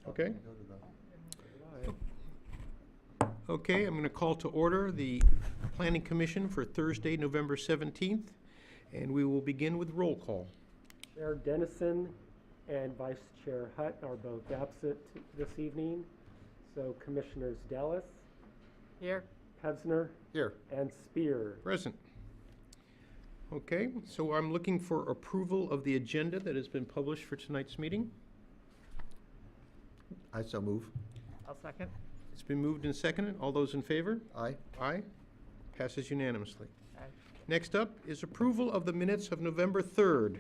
Okay. Okay, I'm going to call to order the Planning Commission for Thursday, November 17th, and we will begin with roll call. Chair Dennison and Vice Chair Hutt are both absent this evening. So Commissioners Dallas, Here. Pevsner, Here. and Spear. Present. Okay, so I'm looking for approval of the agenda that has been published for tonight's meeting. I so move. I'll second. It's been moved and seconded. All those in favor? Aye. Aye. Passes unanimously. Aye. Next up is approval of the minutes of November 3rd.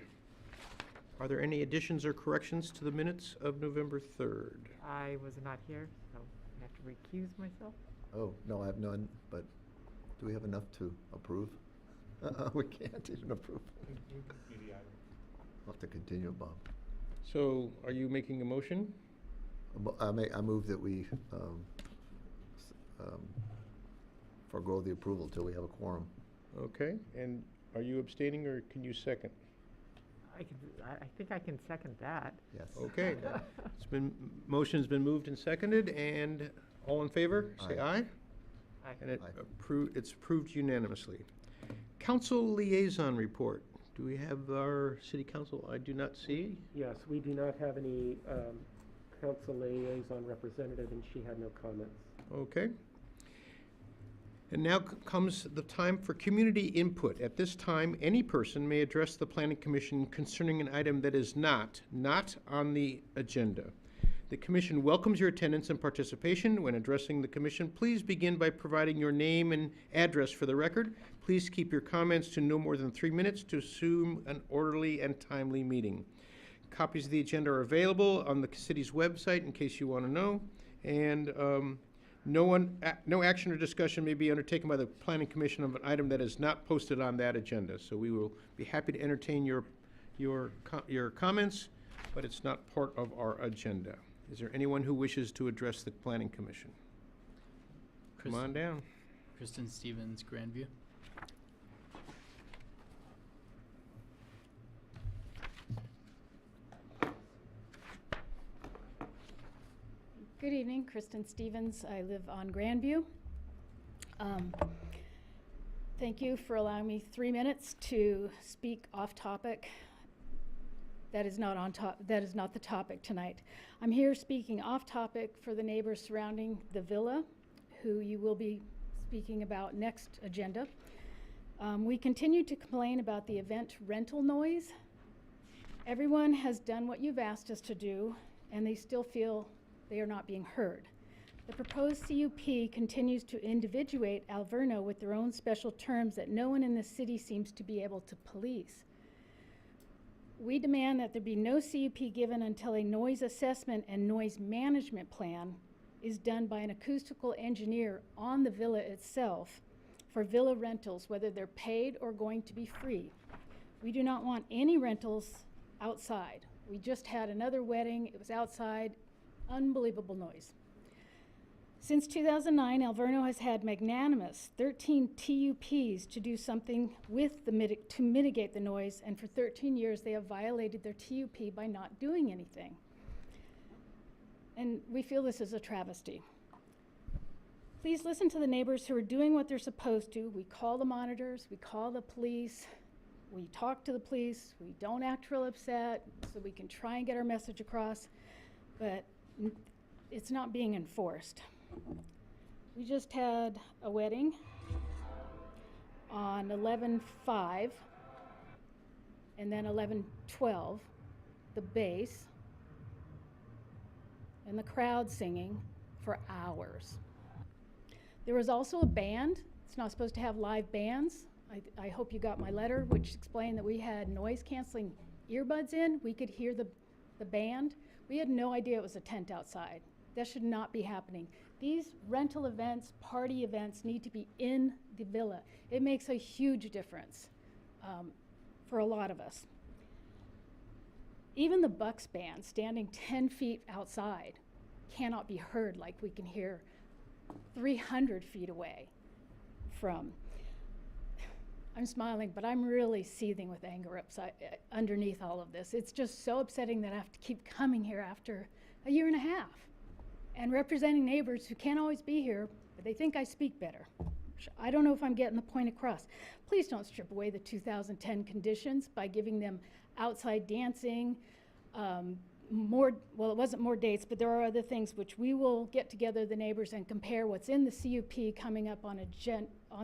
Are there any additions or corrections to the minutes of November 3rd? I was not here, so I have to recuse myself. Oh, no, I have none, but do we have enough to approve? We can't even approve. We'll have to continue, Bob. So are you making a motion? I move that we forego the approval till we have a quorum. Okay, and are you abstaining or can you second? I think I can second that. Yes. Okay, motion's been moved and seconded, and all in favor, say aye. Aye. And Aye. it's approved unanimously. Council liaison report. Do we have our city council? I do not see. Yes, we do not have any council liaison representative, and she had no comments. Okay. And now comes the time for community input. At this time, any person may address the Planning Commission concerning an item that is not on the agenda. The Commission welcomes your attendance and participation. When addressing the Commission, please begin by providing your name and address for the record. Please keep your comments to no more than 3 minutes to assume an orderly and timely meeting. Copies of the agenda are available on the city's website in case you want to know. And no action or discussion may be undertaken by the Planning Commission of an item that is not posted on that agenda. So we will be happy to entertain your comments, but it's not part of our agenda. Is there anyone who wishes to address the Planning Commission? Come on down. Kristen Stevens, Grandview. Good evening, Kristen Stevens. I live on Grandview. Thank you for allowing me 3 minutes to speak off topic. That is not the topic tonight. I'm here speaking off topic for the neighbors surrounding the villa, who you will be speaking about next agenda. We continue to complain about the event rental noise. Everyone has done what you've asked us to do, and they still feel they are not being heard. The proposed CUP continues to individuate Alverno with their own special terms that no one in the city seems to be able to police. We demand that there be no CUP given until a noise assessment and noise management plan is done by an acoustical engineer on the villa itself for villa rentals, whether they're paid or going to be free. We do not want any rentals outside. We just had another wedding. It was outside. Unbelievable noise. Since 2009, Alverno has had magnanimous 13 TUPs to do something with to mitigate the noise, and for 13 years they have violated their TUP by not doing anything. And we feel this is a travesty. Please listen to the neighbors who are doing what they're supposed to. We call the monitors, we call the police, we talk to the police, we don't act real upset so we can try and get our message across, but it's not being enforced. We just had a wedding on 11/5 and then 11/12, the bass and the crowd singing for hours. There was also a band. It's not supposed to have live bands. I hope you got my letter, which explained that we had noise canceling earbuds in. We could hear the band. We had no idea it was a tent outside. That should not be happening. These rental events, party events need to be in the villa. It makes a huge difference for a lot of us. Even the Bucks band standing 10 feet outside cannot be heard like we can hear 300 feet away from. I'm smiling, but I'm really seething with anger underneath all of this. It's just so upsetting that I have to keep coming here after a year and a half. And representing neighbors who can't always be here, but they think I speak better. I don't know if I'm getting the point across. Please don't strip away the 2010 conditions by giving them outside dancing, well, it wasn't more dates, but there are other things which we will get together, the neighbors, and compare what's in the CUP coming up on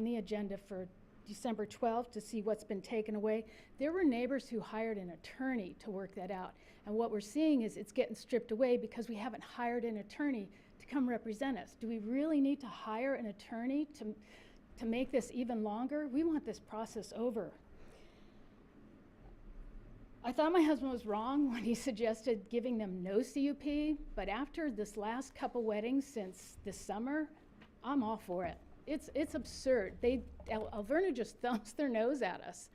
the agenda for December 12th to see what's been taken away. There were neighbors who hired an attorney to work that out. And what we're seeing is it's getting stripped away because we haven't hired an attorney to come represent us. Do we really need to hire an attorney to make this even longer? We want this process over. I thought my husband was wrong when he suggested giving them no CUP, but after this last couple weddings since this summer, I'm all for it. It's absurd. Alverna just thumbs their nose at us.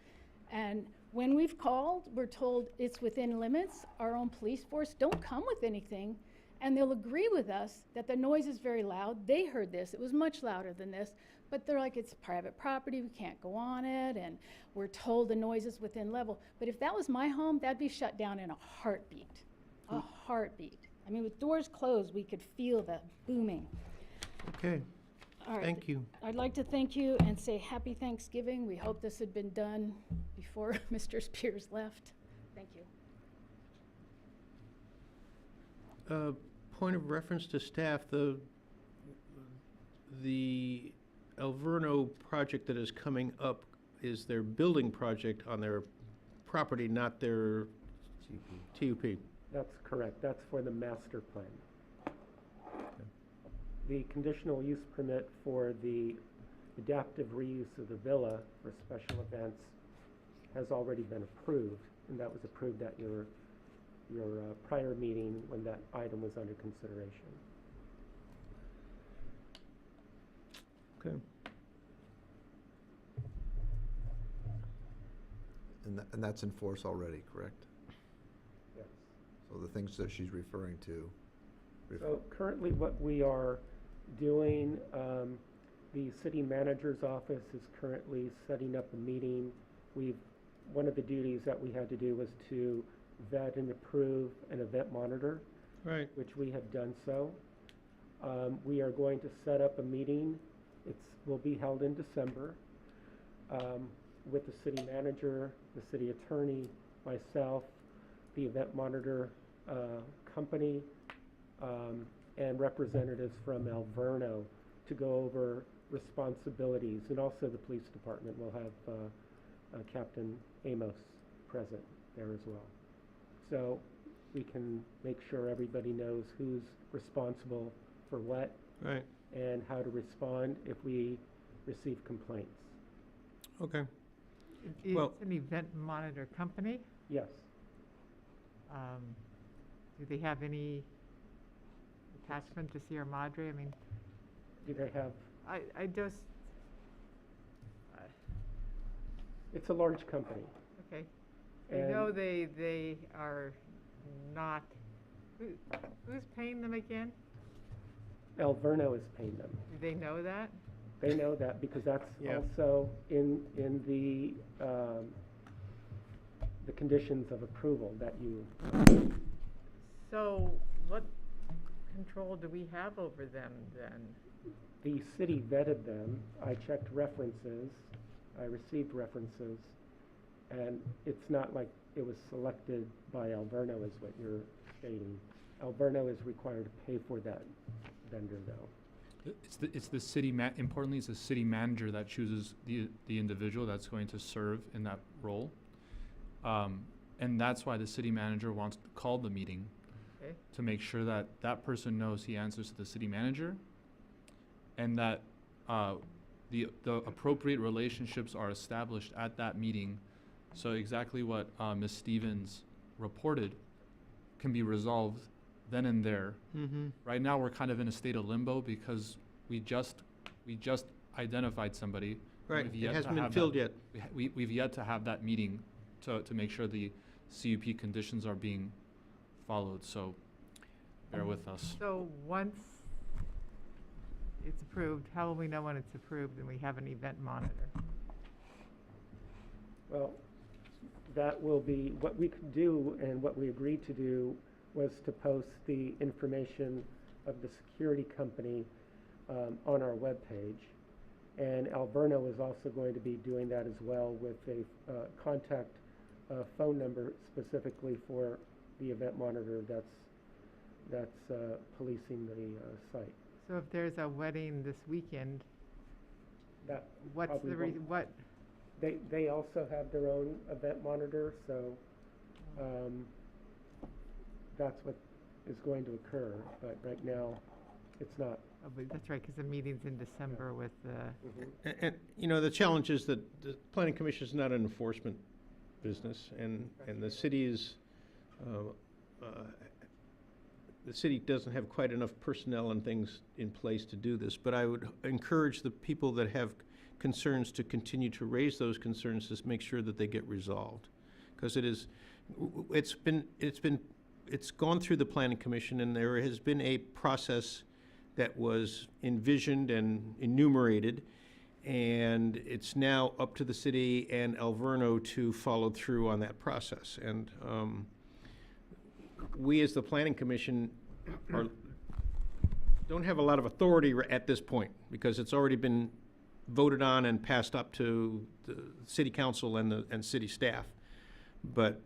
And when we've called, we're told it's within limits. Our own police force don't come with anything, and they'll agree with us that the noise is very loud. They heard this. It was much louder than this, but they're like, it's private property. We can't go on it, and we're told the noise is within level. But if that was my home, that'd be shut down in a heartbeat. A heartbeat. I mean, with doors closed, we could feel the booming. Okay, All right. thank you. I'd like to thank you and say happy Thanksgiving. We hope this had been done before Mr. Spears left. Thank you. Point of reference to staff, the Alverno project that is coming up is their building project on their property, not their TUP. That's correct. That's for the master plan. The conditional use permit for the adaptive reuse of the villa for special events has already been approved, and that was approved at your prior meeting when that item was under consideration. Okay. And that's in force already, correct? Yes. So the things that she's referring to. So currently what we are doing, the city manager's office is currently setting up a meeting. One of the duties that we had to do was to vet and approve an event monitor, Right. which we have done so. We are going to set up a meeting. Will be held in December with the city manager, the city attorney, myself, the event monitor company, and representatives from Alverno to go over responsibilities. And also the police department will have Captain Amos present there as well. So we can make sure everybody knows who's responsible for what Right. and how to respond if we receive complaints. Okay. It's an event monitor company. Yes. Do they have any attachment to Sierra Madre? I mean, Do they have, I just, it's a large company. okay. I know And they are not, who's paying them again? Alverno is paying them. Do they know that? They know that because that's Yeah. also in the conditions of approval that you, So what control do we have over them then? the city vetted them. I checked references. I received references. And it's not like it was selected by Alverno is what you're stating. Alverno is required to pay for that vendor though. It's the city importantly, it's the city manager that chooses the individual that's going to serve in that role. And that's why the city manager wants to call the meeting Okay. to make sure that that person knows he answers to the city manager and that the appropriate relationships are established at that meeting. So exactly what Ms. Stevens reported can be resolved then and there. Mm-hmm. Right now, we're kind of in a state of limbo because we just identified somebody. Right, We've it yet hasn't to been have filled that- yet. We've yet to have that meeting to make sure the CUP conditions are being followed, so bear with us. So once it's approved, how will we know when it's approved and we have an event monitor? Well, that will be what we could do and what we agreed to do was to post the information of the security company on our webpage. And Alverno is also going to be doing that as well with a contact phone number specifically for the event monitor that's policing the site. So if there's a wedding this weekend, That what's probably the won't- what? They also have their own event monitor, so that's what is going to occur. But right now, it's not. Oh, but that's right, because the meeting's in December with the, And, you know, the challenge is that the planning commission is not an enforcement business, and the city is, the city doesn't have quite enough personnel and things in place to do this. But I would encourage the people that have concerns to continue to raise those concerns to make sure that they get resolved. Because it's gone through the planning commission, and there has been a process that was envisioned and enumerated, and it's now up to the city and Alverno to follow through on that process. And we, as the planning commission, don't have a lot of authority at this point, because it's already been voted on and passed up to the city council and city staff. But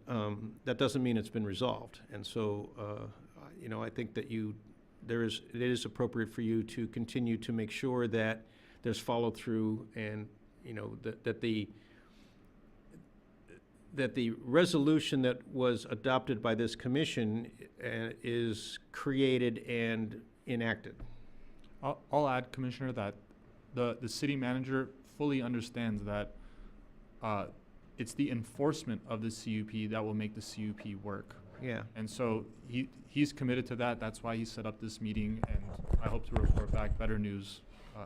that doesn't mean it's been resolved. And so, you know, I think that it is appropriate for you to continue to make sure that there's follow through, and, you know, that the resolution that was adopted by this commission is created and enacted. I'll add, Commissioner, that the city manager fully understands that it's the enforcement of the CUP that will make the CUP work. Yeah. And so he's committed to that. That's why he set up this meeting, and I hope to report back better news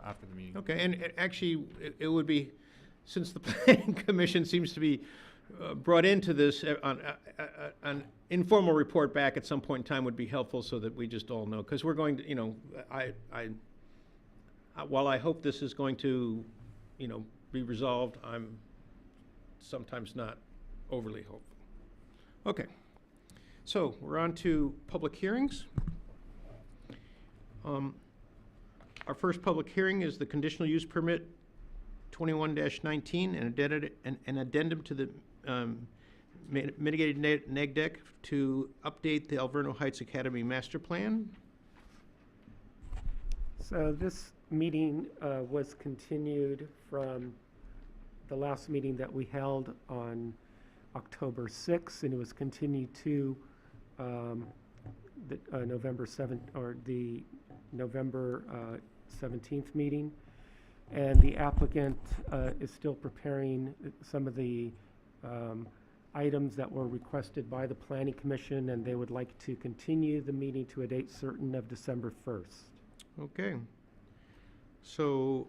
after the meeting. Okay, and actually, it would be, since the planning commission seems to be brought into this, an informal report back at some point in time would be helpful, so that we just all know. Because we're going to, you know, while I hope this is going to, you know, be resolved, I'm sometimes not overly hopeful. Okay. So we're on to public hearings. Our first public hearing is the conditional use permit 21-19, an addendum to the mitigated neg deck to update the Alverno Heights Academy master plan. So this meeting was continued from the last meeting that we held on October 6th, and it was continued to the November 7th, or the November 17th meeting. And the applicant is still preparing some of the items that were requested by the Planning Commission, and they would like to continue the meeting to a date certain of December 1st. Okay. So,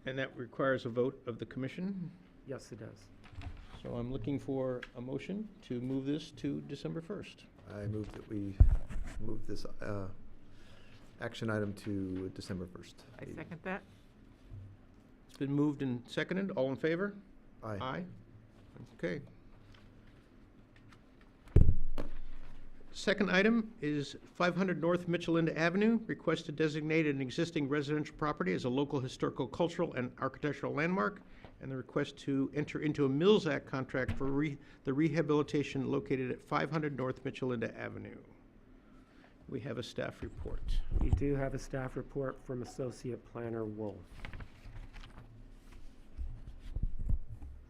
and that requires a vote of the commission. Yes, it does. So I'm looking for a motion to move this to December 1st. I move that we move this action item to December 1st. I second that. It's been moved and seconded. All in favor? Aye. Aye. Okay. Second item is 500 North Mitchellinda Avenue, request to designate an existing residential property as a local historical, cultural, and architectural landmark, and the request to enter into a Mills Act contract for the rehabilitation located at 500 North Mitchellinda Avenue. We have a staff report. We do have a staff report from Associate Planner Wolf.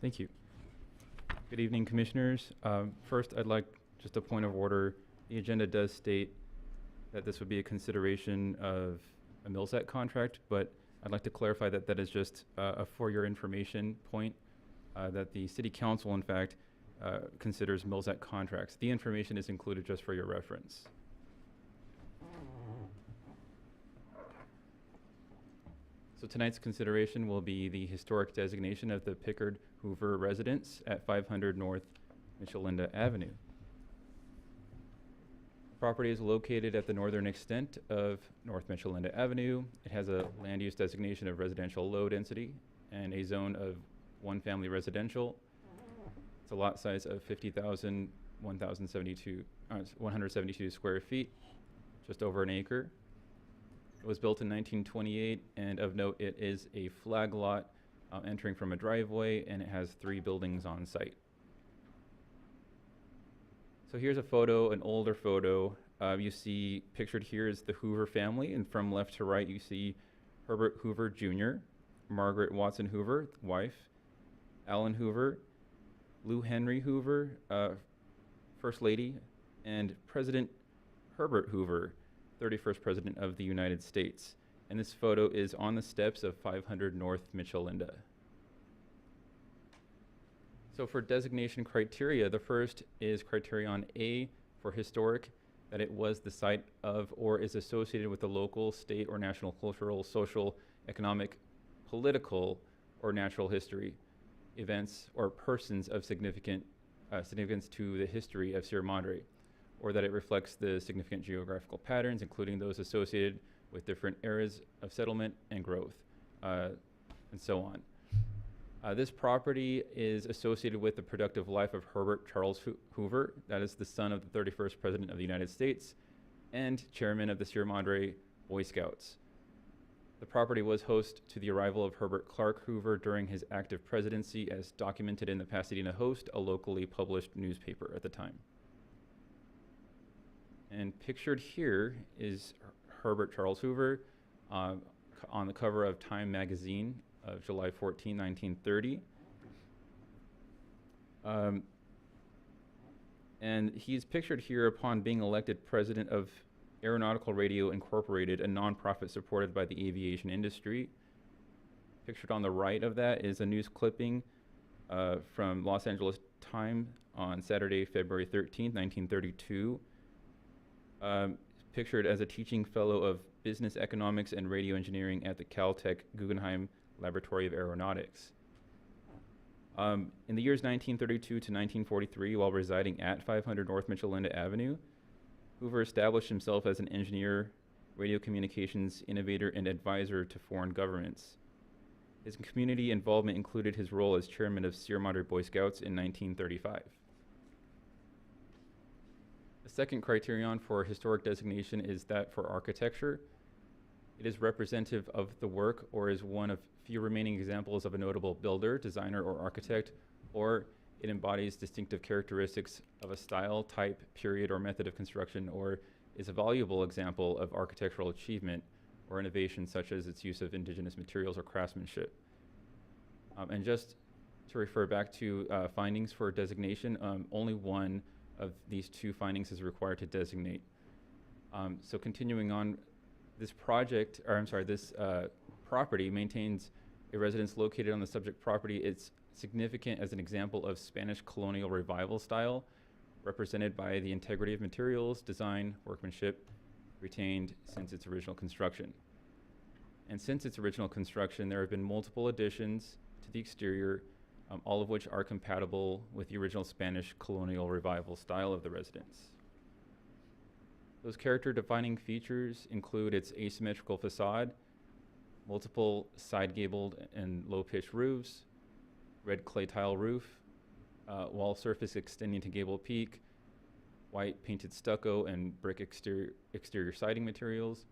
Thank you. Good evening, Commissioners. First, I'd like just a point of order. The agenda does state that this would be a consideration of a Mills Act contract, but I'd like to clarify that that is just a for your information point, that the City Council, in fact, considers Mills Act contracts. The information is included just for your reference. So tonight's consideration will be the historic designation of the Pickard Hoover residence at 500 North Mitchellinda Avenue. The property is located at the northern extent of North Mitchellinda Avenue. It has a land use designation of residential low density and a zone of one family residential. It's a lot size of 50,000, it's 172 square feet, just over an acre. It was built in 1928, and of note, it is a flag lot entering from a driveway, and it has 3 buildings on site. So here's a photo, an older photo. You see pictured here is the Hoover family, and from left to right, you see Herbert Hoover Jr., Margaret Watson Hoover, wife, Alan Hoover, Lou Henry Hoover, First Lady, and President Herbert Hoover, 31st President of the United States. And this photo is on the steps of 500 North Mitchell-Linda. So for designation criteria, the first is criterion A for historic, that it was the site of or is associated with the local, state, or national cultural, social, economic, political, or natural history, events, or persons of significance to the history of Sierra Madre, or that it reflects the significant geographical patterns, including those associated with different eras of settlement and growth, and so on. This property is associated with the productive life of Herbert Charles Hoover, that is the son of the 31st President of the United States and chairman of the Sierra Madre Boy Scouts. The property was host to the arrival of Herbert Clark Hoover during his active presidency, as documented in the Pasadena Host, a locally published newspaper at the time. And pictured here is Herbert Charles Hoover on the cover of Time magazine of July 14, 1930. And he's pictured here upon being elected president of Aeronautical Radio Incorporated, a nonprofit supported by the aviation industry. Pictured on the right of that is a news clipping from Los Angeles Times on Saturday, February 13, 1932. Pictured as a teaching fellow of business economics and radio engineering at the Caltech Guggenheim Laboratory of Aeronautics. In the years 1932 to 1943, while residing at 500 North Mitchell-Linda Avenue, Hoover established himself as an engineer, radio communications innovator, and advisor to foreign governments. His community involvement included his role as chairman of Sierra Madre Boy Scouts in 1935. The second criterion for historic designation is that for architecture. It is representative of the work or is one of few remaining examples of a notable builder, designer, or architect, or it embodies distinctive characteristics of a style, type, period, or method of construction, or is a valuable example of architectural achievement or innovation, such as its use of indigenous materials or craftsmanship. And just to refer back to findings for designation, only one of these 2 findings is required to designate. So continuing on, this property maintains a residence located on the subject property. It's significant as an example of Spanish colonial revival style, represented by the integrity of materials, design, workmanship, retained since its original construction. And since its original construction, there have been multiple additions to the exterior, all of which are compatible with the original Spanish colonial revival style of the residence. Those character-defining features include its asymmetrical facade, multiple side-gabled and low-pitched roofs, red clay tile roof, wall surface extending to gable peak, white painted stucco and brick exterior siding materials,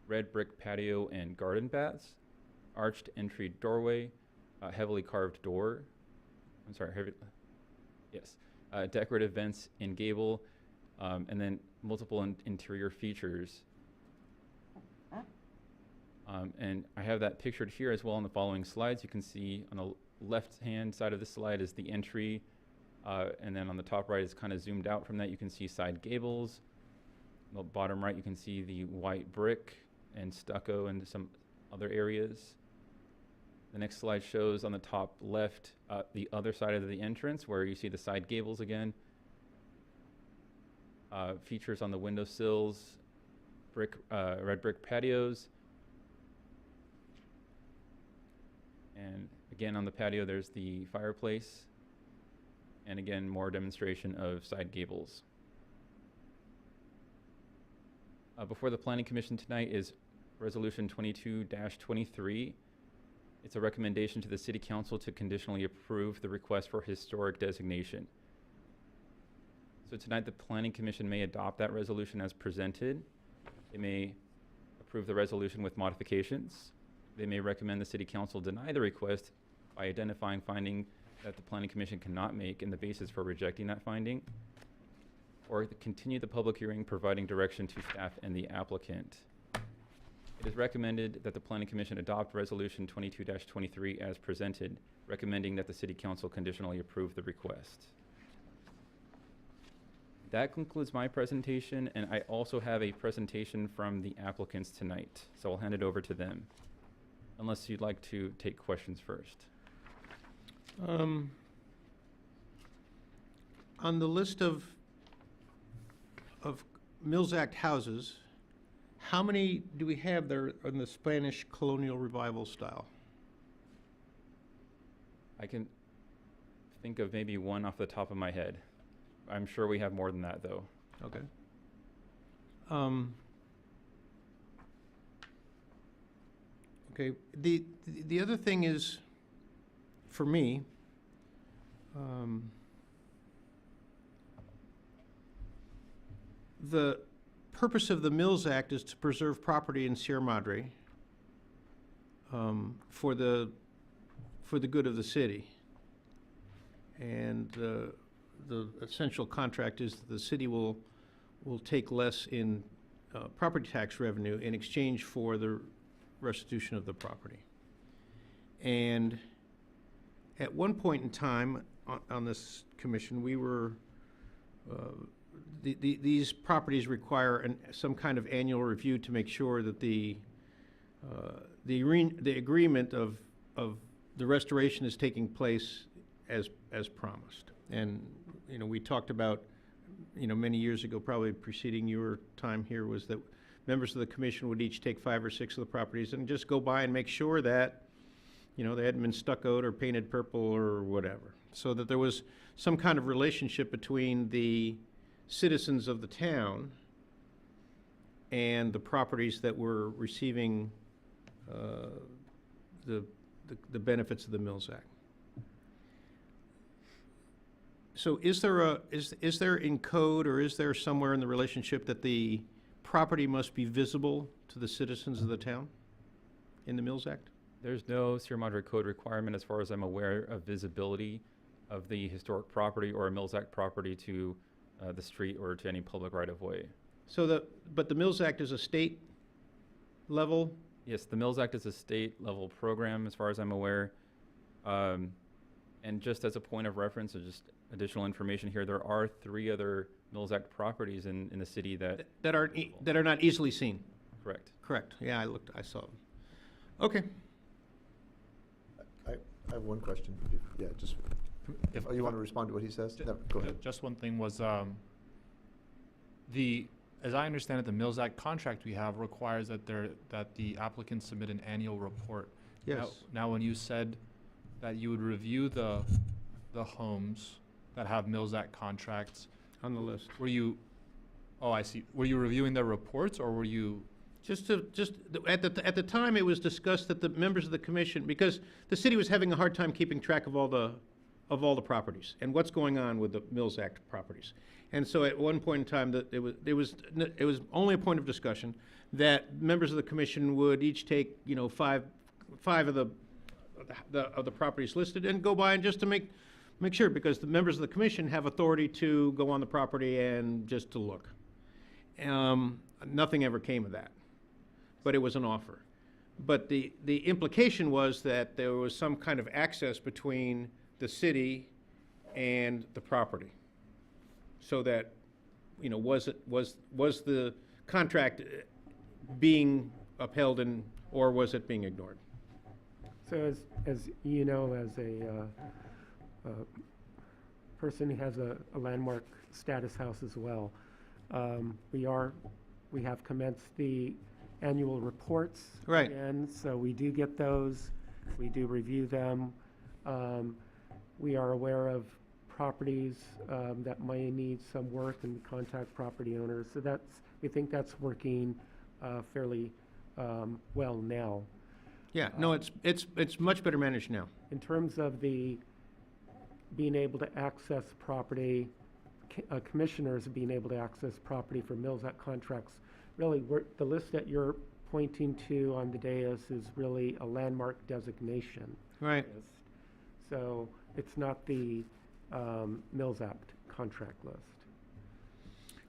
red brick patio and garden baths, arched entry doorway, heavily carved door, decorative vents in gable, and then multiple interior features. And I have that pictured here as well on the following slides. You can see on the left-hand side of the slide is the entry, and then on the top right is kind of zoomed out from that. You can see side gables. On the bottom right, you can see the white brick and stucco and some other areas. The next slide shows on the top left the other side of the entrance where you see the side gables again. Features on the windowsills, red brick patios. And again, on the patio, there's the fireplace. And again, more demonstration of side gables. Before the Planning Commission tonight is Resolution 22-23. It's a recommendation to the City Council to conditionally approve the request for historic designation. So tonight, the Planning Commission may adopt that resolution as presented. They may approve the resolution with modifications. They may recommend the City Council deny the request by identifying finding that the Planning Commission cannot make and the basis for rejecting that finding, or continue the public hearing, providing direction to staff and the applicant. It is recommended that the Planning Commission adopt Resolution 22-23 as presented, recommending that the City Council conditionally approve the request. That concludes my presentation, and I also have a presentation from the applicants tonight, so I'll hand it over to them, unless you'd like to take questions first. On the list of Mills Act houses, how many do we have there in the Spanish colonial revival style? I can think of maybe one off the top of my head. I'm sure we have more than that, though. Okay. Okay, the other thing is, for me, the purpose of the Mills Act is to preserve property in Sierra Madre for the good of the city. And the essential contract is that the city will take less in property tax revenue in exchange for the restitution of the property. And at one point in time on this commission, we were, these properties require some kind of annual review to make sure that the agreement of the restoration is taking place as promised. And, you know, we talked about, you know, many years ago, probably preceding your time here, was that members of the commission would each take 5 or 6 of the properties and just go by and make sure that, you know, they hadn't been stuccoed or painted purple or whatever. So that there was some kind of relationship between the citizens of the town and the properties that were receiving the benefits of the Mills Act. So is there in code, or is there somewhere in the relationship that the property must be visible to the citizens of the town in the Mills Act? There's no Sierra Madre Code requirement, as far as I'm aware, of visibility of the historic property or a Mills Act property to the street or to any public right-of-way. So but the Mills Act is a state level? Yes, the Mills Act is a state-level program, as far as I'm aware. And just as a point of reference, or just additional information here, there are 3 other Mills Act properties in the city that are not easily seen. Correct. Correct. Yeah, I saw them. Okay. I have one question. Yeah, just, If you want to respond to what he says? No, go ahead. Just one thing was, as I understand it, the Mills Act contract we have requires that the applicant submit an annual report. Yes. Now, when you said that you would review the homes that have Mills Act contracts, On the list. oh, I see. Were you reviewing their reports, or were you? At the time, it was discussed that the members of the commission, because the city was having a hard time keeping track of all the properties and what's going on with the Mills Act properties. And so at one point in time, that it was only a point of discussion that members of the commission would each take, you know, five of the properties listed and go by and just to make sure, because the members of the commission have authority to go on the property and just to look. Nothing ever came of that, but it was an offer. But the implication was that there was some kind of access between the city and the property, so that, you know, was the contract being upheld or was it being ignored? So as you know, as a person who has a landmark status house as well, we have commenced the annual reports. Right. And so we do get those, we do review them. We are aware of properties that may need some work and contact property owners. So we think that's working fairly well now. Yeah, no, it's much better managed now. In terms of being able to access property, commissioners being able to access property for Mills Act contracts, really, the list that you're pointing to on the dais is really a landmark designation Right. list. So it's not the Mills Act contract list.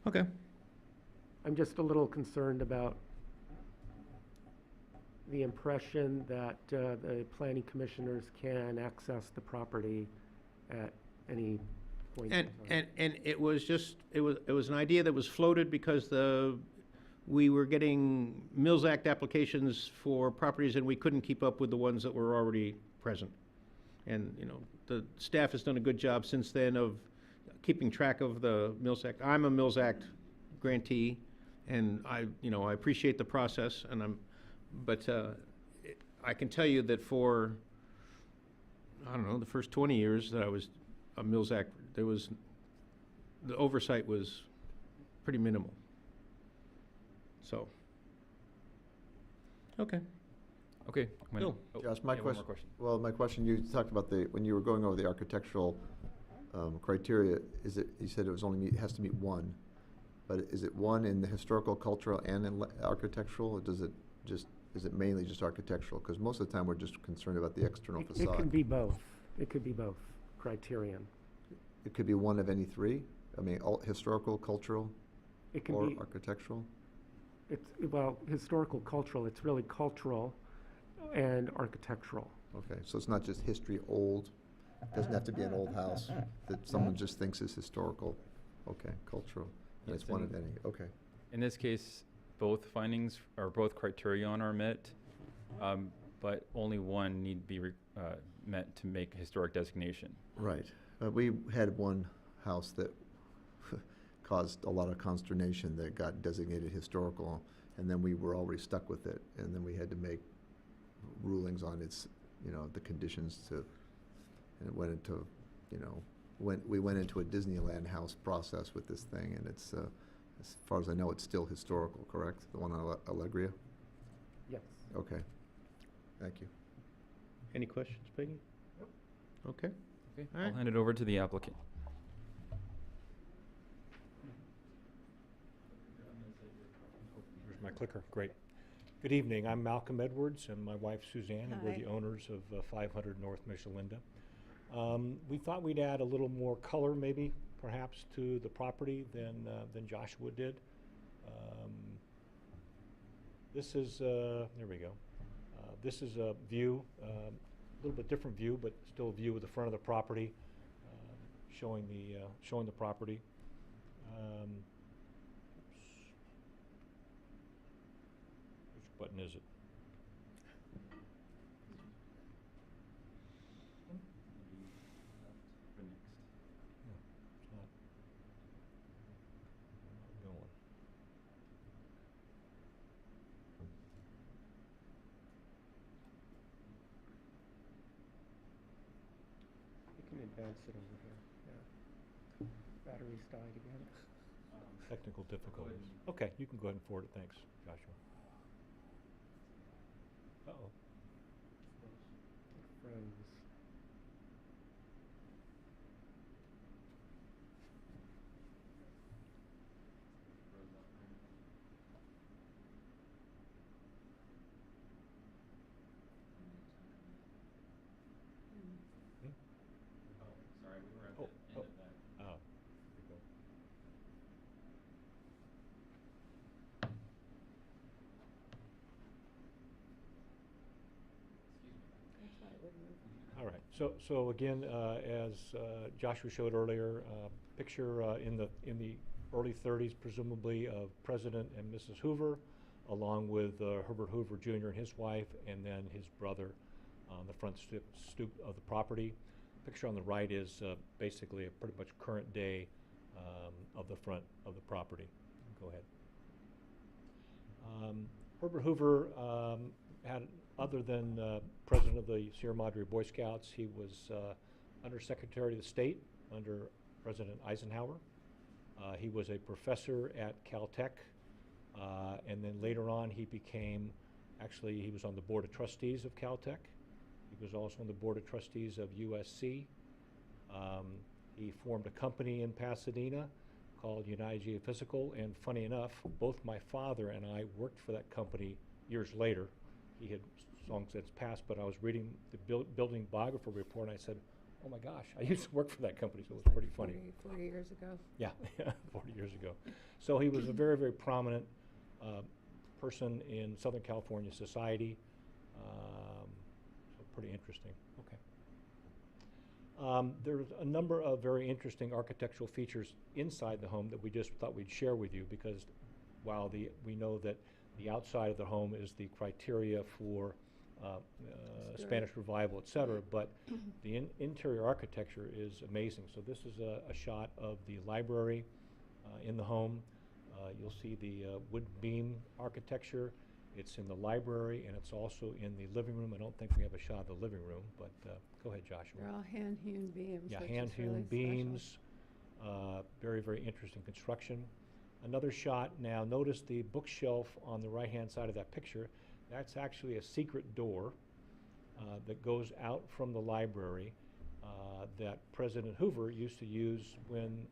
Okay. I'm just a little concerned about the impression that the planning commissioners can access the property at any point in time. And it was just, it was an idea that was floated because we were getting Mills Act applications for properties and we couldn't keep up with the ones that were already present. And, you know, the staff has done a good job since then of keeping track of the Mills Act. I'm a Mills Act grantee, and I appreciate the process, but I can tell you that for, I don't know, the first 20 years that I was a Mills Act, the oversight was pretty minimal. So, okay. Okay. Bill. Josh, my yeah, one more question, question. well, my question, you talked about when you were going over the architectural criteria, you said it has to meet one, but is it one in the historical, cultural, and in architectural, or is it mainly just architectural? Because most of the time, we're just concerned about the external It facade. can be both. It could be both criterion. It could be one of any three? I mean, historical, cultural, It can or be, architectural? well, historical, cultural, it's really cultural and architectural. Okay, so it's not just history old, it doesn't have to be an old house that someone just thinks is historical. Okay, cultural, and it's Yes, one and- of any, okay. In this case, both findings or both criterion are met, but only one need be met to make historic designation. Right. We had one house that caused a lot of consternation that got designated historical, and then we were already stuck with it, and then we had to make rulings on its, the conditions to, and it went into, we went into a Disneyland house process with this thing, and it's, as far as I know, it's still historical, correct? The one on Allegria? Yes. Okay. Thank you. Any questions, Peggy? Okay. Okay, All I'll right. hand it over to the applicant. Here's my clicker, great. Good evening, I'm Malcolm Edwards and my wife Suzanne, and we're Hi. the owners of 500 North Michelinda. We thought we'd add a little more color maybe, perhaps, to the property than Joshua did. This is, there we go. This is a view, a little bit different view, but still a view of the front of the property, showing the property. Which button is it? Yeah, it's not going. You can advance it over here, yeah. Batteries died again. Technical difficulties. Okay, you can go ahead and forward it, thanks, Joshua. Uh-oh. Friends. Oh, oh. Oh, there you go. All right, so again, as Joshua showed earlier, picture in the early 30s, presumably, of President and Mrs. Hoover, along with Herbert Hoover Jr. and his wife, and then his brother on the front stoop of the property. Picture on the right is basically a pretty much current day of the front of the property. Go ahead. Herbert Hoover had, other than president of the Sierra Madre Boy Scouts, he was Undersecretary of the State under President Eisenhower. He was a professor at Caltech, and then later on he was on the Board of Trustees of Caltech. He was also on the Board of Trustees of USC. He formed a company in Pasadena called United Geophysical, and funny enough, both my father and I worked for that company years later. He had long since passed, but I was reading the building biographer report, and I said, oh my gosh, I used to work for that company, so it was pretty funny. 40 years ago. Yeah, 40 years ago. So he was a very, very prominent person in Southern California society. So pretty interesting. Okay. There's a number of very interesting architectural features inside the home that we just thought we'd share with you, because while we know that the outside of the home is the criteria for Spanish Revival, et cetera, but the interior architecture is amazing. So this is a shot of the library in the home. You'll see the wood beam architecture. It's in the library, and it's also in the living room. I don't think we have a shot of the living room, but go ahead, Joshua. They're all hand-hewn beams. Yeah, which is hand-hewn really beams. Very, very interesting construction. Another shot now, notice the bookshelf on the right-hand side of that picture. That's actually a secret door that goes out from the library that President Hoover used to use when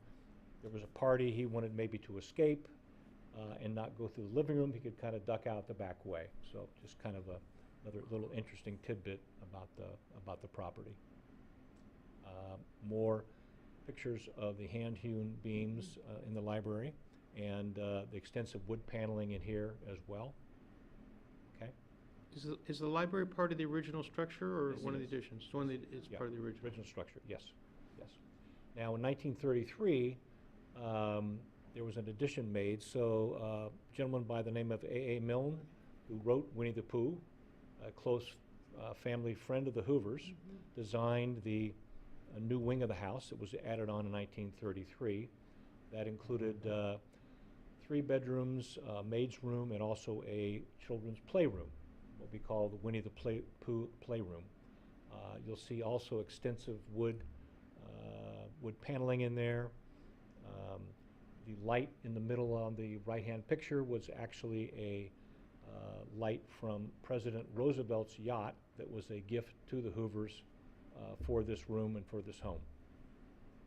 there was a party he wanted maybe to escape and not go through the living room. He could kind of duck out the back way. So just kind of another little interesting tidbit about the property. More pictures of the hand-hewn beams in the library, and the extensive wood paneling in here as well. Okay. Is the library part of the original structure or Yes, one it of the is. additions? It's Yeah, part of the original. Original structure, yes, yes. Now, in 1933, there was an addition made. So a gentleman by the name of A.A. Milne, who wrote Winnie the Pooh, a close family friend of the Hoovers, designed a new wing of the house that was added on in 1933. That included 3 bedrooms, a maid's room, and also a children's playroom, what we call the Winnie the Pooh playroom. You'll see also extensive wood paneling in there. The light in the middle on the right-hand picture was actually a light from President Roosevelt's yacht that was a gift to the Hoovers for this room and for this home.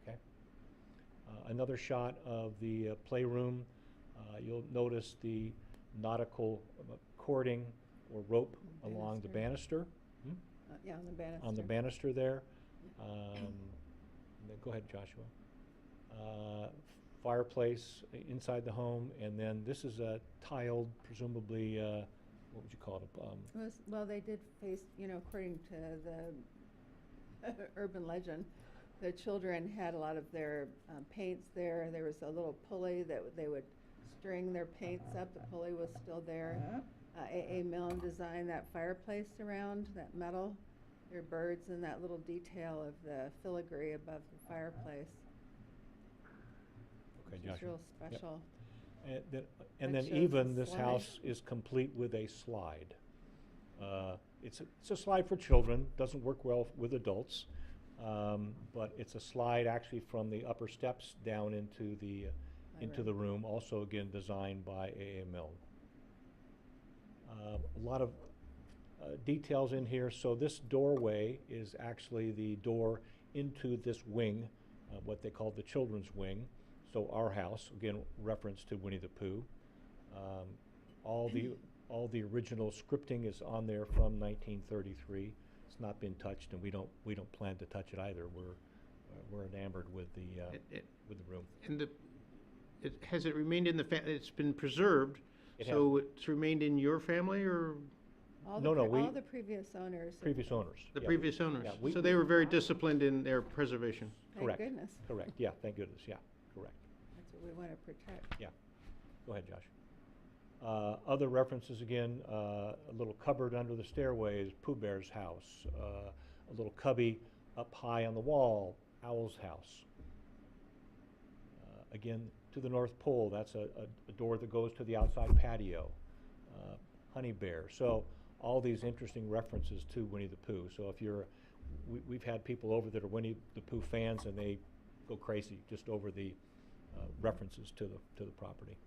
Okay. Another shot of the playroom. You'll notice the nautical cording or rope along the banister. yeah, on the banister. On the banister there. Go ahead, Joshua. Fireplace inside the home, and then this is a tiled, presumably, what would you call it? It was, well, they did face, according to the urban legend, the children had a lot of their paints there. There was a little pulley that they would string their paints up. The pulley was still there. A.A. Milne designed that fireplace around, that metal. There are birds and that little detail of the filigree above the fireplace. Okay, Which is Joshua. real special. And That then shows even the this slide. house is complete with a slide. It's a slide for children, doesn't work well with adults, but it's a slide actually from the upper steps down into the room, also again designed by A.A. Milne. A lot of details in here. So this doorway is actually the door into this wing, what they call the children's wing. So our house, again, reference to Winnie the Pooh. All the original scripting is on there from 1933. It's not been touched, and we don't plan to touch it either. We're enamored with the room. And has it remained in the it's been preserved, It so it's remained in your family or All No, the, no, all the previous owners. Previous owners. the yeah. previous owners? Yeah, So they were very disciplined in their preservation. Thank Correct. goodness. Correct, yeah, thank goodness, yeah, correct. That's what we want to protect. Go ahead, Josh. Other references again, a little cupboard under the stairways, Pooh Bear's house. A little cubby up high on the wall, Owl's house. Again, to the North Pole, that's a door that goes to the outside patio. Honey Bear. So all these interesting references to Winnie the Pooh. So if we've had people over that are Winnie the Pooh fans, and they go crazy just over the references to the property.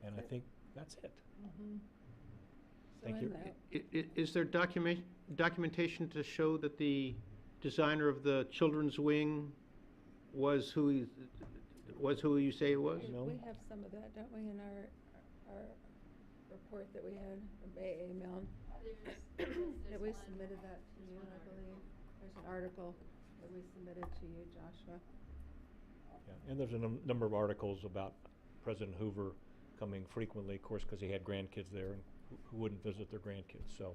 And I think that's it. Mhm. So Thank in you. that- Is there documentation to show that the designer of the children's wing was who you say it was? No. We have some of that, don't we, in our report that we had, email? That we submitted that to you, I believe. There's an article that we submitted to you, Joshua. Yeah, and there's a number of articles about President Hoover coming frequently, of course, because he had grandkids there, and who wouldn't visit their grandkids? So,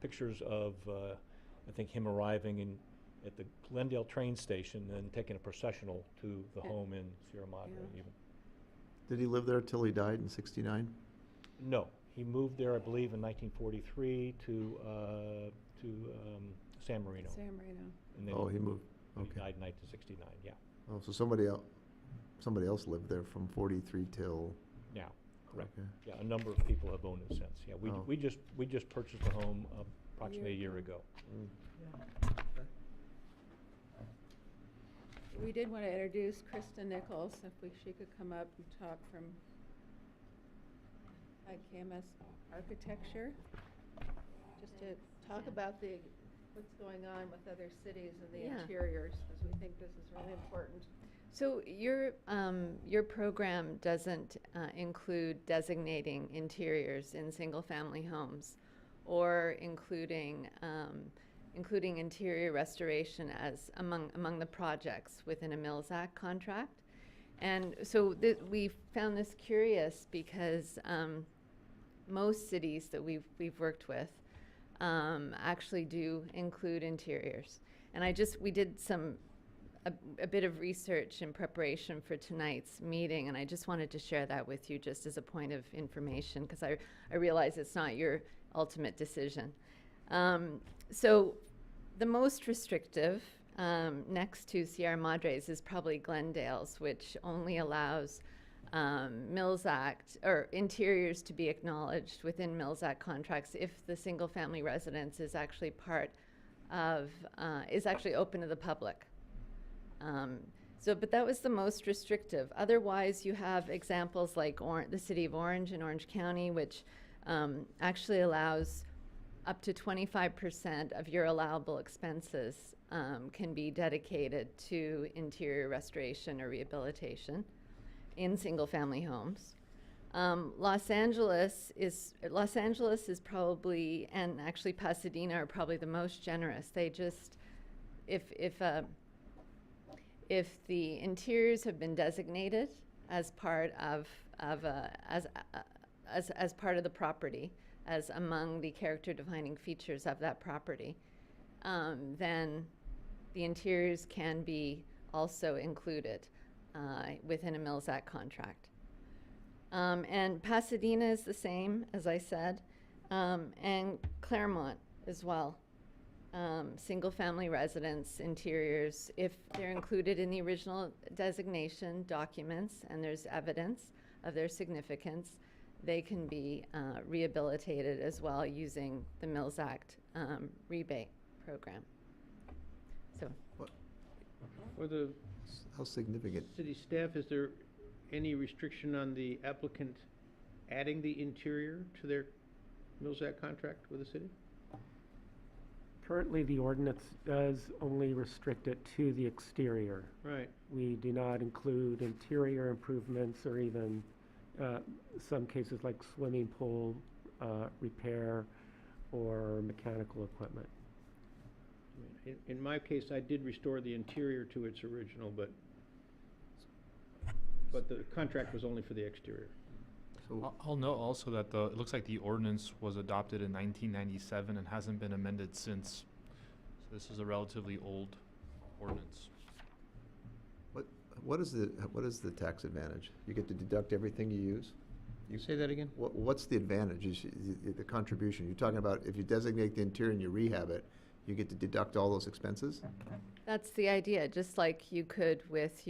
pictures of, I think, him arriving at the Glendale train station and taking a processional to the home in Sierra Madre Yeah. even. Did he live there till he died in '69? No, he moved there, I believe, in 1943 to San Marino. San Marino. And then Oh, he moved, He okay. died in 1969, yeah. Oh, so somebody else lived there from 43 till, Now, correct. okay. Yeah, a number of people have owned it since. Yeah, Oh. we just purchased the home approximately a year ago. We did want to introduce Krista Nichols, if she could come up and talk from IKMS Architecture, just to talk about what's going on with other cities and the Yeah. interiors, because we think this is really important. So your program doesn't include designating interiors in single-family homes, or including interior restoration as among the projects within a Mills Act contract. And so we found this curious because most cities that we've worked with actually do include interiors. And we did a bit of research in preparation for tonight's meeting, and I just wanted to share that with you just as a point of information, because I realize it's not your ultimate decision. So the most restrictive, next to Sierra Madre's, is probably Glendale's, which only allows Mills Act, or interiors to be acknowledged within Mills Act contracts if the single-family residence is actually is actually open to the public. But that was the most restrictive. Otherwise, you have examples like the city of Orange in Orange County, which actually allows up to 25% of your allowable expenses can be dedicated to interior restoration or rehabilitation in single-family homes. Los Angeles is probably, and actually Pasadena are probably the most generous. They just, if the interiors have been designated as part of as part of the property, as among the character defining features of that property, then the interiors can be also included within a Mills Act contract. And Pasadena is the same, as I said, and Claremont as well. Single-family residence interiors, if they're included in the original designation documents and there's evidence of their significance, they can be rehabilitated as well using the Mills Act rebate program. So, For the How significant? city staff, is there any restriction on the applicant adding the interior to their Mills Act contract with the city? Currently, the ordinance does only restrict it to the exterior. Right. We do not include interior improvements or even some cases like swimming pool repair or mechanical equipment. In my case, I did restore the interior to its original, but the contract was only for the exterior. So, I'll note also that it looks like the ordinance was adopted in 1997 and hasn't been amended since. So this is a relatively old ordinance. what is the tax advantage? You get to deduct everything you use? You say that again? What's the advantage, the contribution? You're talking about if you designate the interior and you rehab it, you get to deduct all those expenses? that's the idea, just like you could with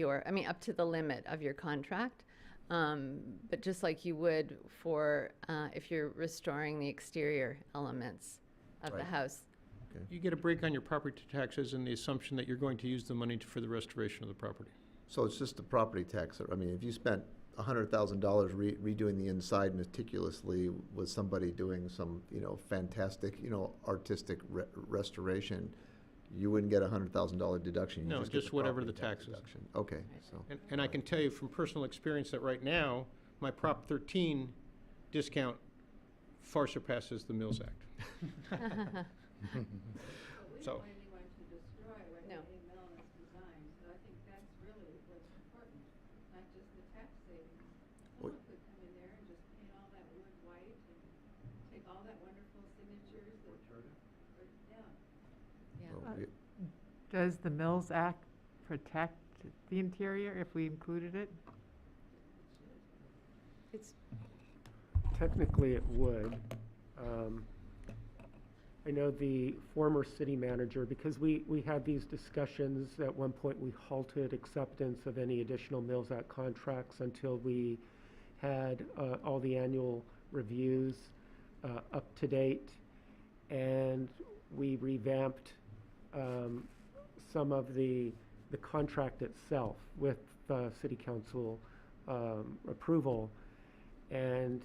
up to the limit of your contract. But just like you would for if you're restoring the exterior elements of the Right. house. Okay. You get a break on your property taxes and the assumption that you're going to use the money for the restoration of the property. So it's just the property tax. I mean, if you spent $100,000 redoing the inside meticulously with somebody doing some, fantastic, artistic restoration, you wouldn't get a $100,000 deduction. You No, just get just whatever the property tax tax is. deduction. Okay, so, And I can tell you from personal experience that right now, my Prop 13 discount far surpasses the Mills Act. So, anyone to destroy what No. A mill is designed, so I think that's really what's important, not just the tax savings. What- Someone could come in there and just paint all that wood white and take all that wonderful signatures that. Yeah. Yeah. well, we- Does the Mills Act protect the interior if we included it? It's, Technically, it would. I know the former city manager, because we had these discussions, at one point we halted acceptance of any additional Mills Act contracts until we had all the annual reviews up to date. And we revamped some of the contract itself with city council approval. And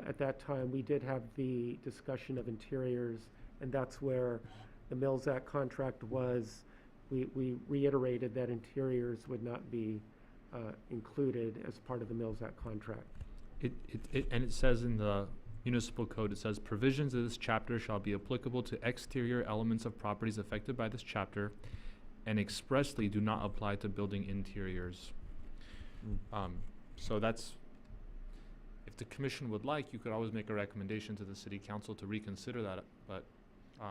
at that time, we did have the discussion of interiors, and that's where the Mills Act contract was. We reiterated that interiors would not be included as part of the Mills Act contract. And it says in the municipal code, it says provisions of this chapter shall be applicable to exterior elements of properties affected by this chapter and expressly do not apply to building interiors. So that's, if the commission would like, you could always make a recommendation to the city council to reconsider that, but.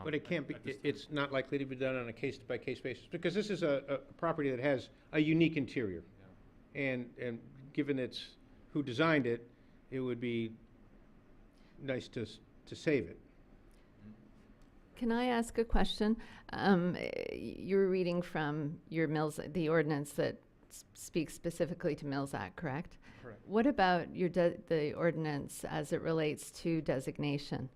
but it can't be, at this time- it's not likely to be done on a case-by-case basis, because this is a property that has a unique interior. And given it's who designed it, it would be nice to save it. can I ask a question? You're reading from your Mills, the ordinance that speaks specifically to Mills Act, correct? Correct. What about the ordinance as it relates to designation?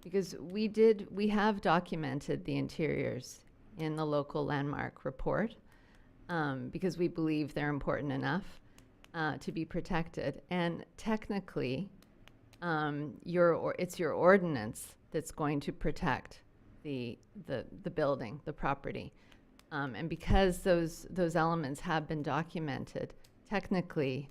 Because we have documented the interiors in the local landmark report, because we believe they're important enough to be protected. And technically, it's your ordinance that's going to protect the building, the property. And because those elements have been documented, technically,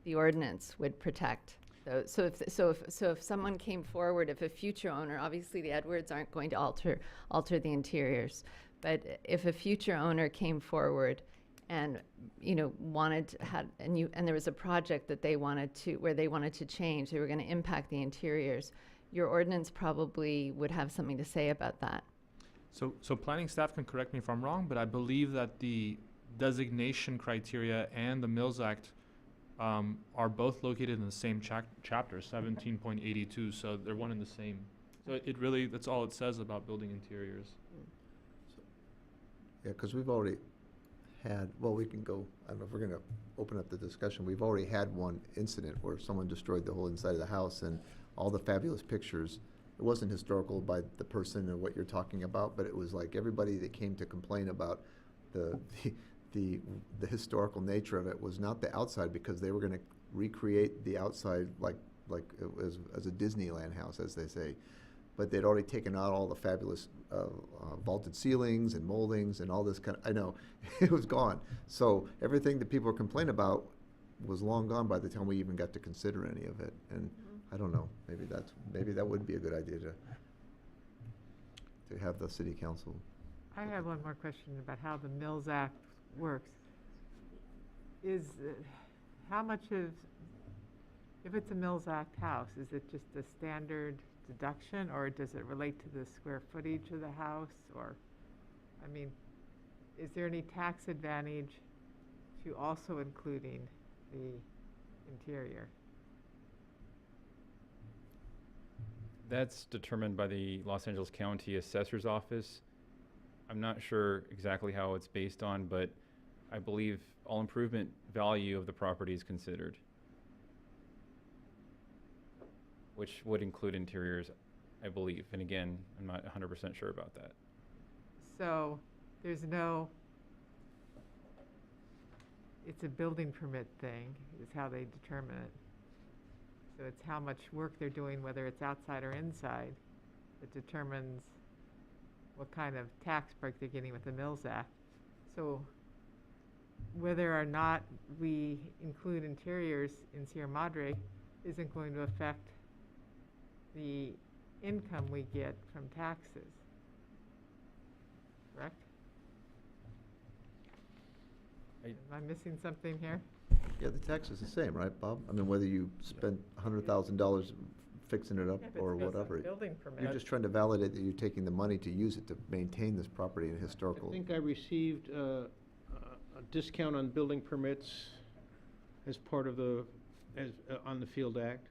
the ordinance would protect those. So if someone came forward, if a future owner, obviously the Edwards aren't going to alter the interiors, but if a future owner came forward and and there was a project that they wanted to change, they were going to impact the interiors, your ordinance probably would have something to say about that. So planning staff can correct me if I'm wrong, but I believe that the designation criteria and the Mills Act are both located in the same chapter, 17.82, so they're one and the same. So it really, that's all it says about building interiors. yeah, because we've already had, well, we can go, I don't know if we're gonna open up the discussion. We've already had one incident where someone destroyed the whole inside of the house, and all the fabulous pictures, it wasn't historical by the person and what you're talking about, but it was like everybody that came to complain about the historical nature of it was not the outside, because they were gonna recreate the outside like it was as a Disneyland house, as they say. But they'd already taken out all the fabulous vaulted ceilings and moldings and all this I know, it was gone. So everything that people were complaining about was long gone by the time we even got to consider any of it. And I don't know, maybe that would be a good idea to have the city council. I have one more question about how the Mills Act works. Is, how much if it's a Mills Act house, is it just a standard deduction, or does it relate to the square footage of the house? Or, I mean, is there any tax advantage to also including the interior? That's determined by the Los Angeles County Assessor's Office. I'm not sure exactly how it's based on, but I believe all improvement value of the property is considered, which would include interiors, I believe. And again, I'm not 100% sure about that. So there's it's a building permit thing, is how they determine it. So it's how much work they're doing, whether it's outside or inside, that determines what kind of tax break they're getting with the Mills Act. So whether or not we include interiors in Sierra Madre isn't going to affect the income we get from taxes, correct? Am I missing something here? Yeah, the tax is the same, right, Bob? I mean, whether you spend $100,000 fixing it up Yeah, if it's or just a whatever. building permit. You're just trying to validate that you're taking the money to use it to maintain this property in historical. I think I received a discount on building permits as part of the, on the Field Act.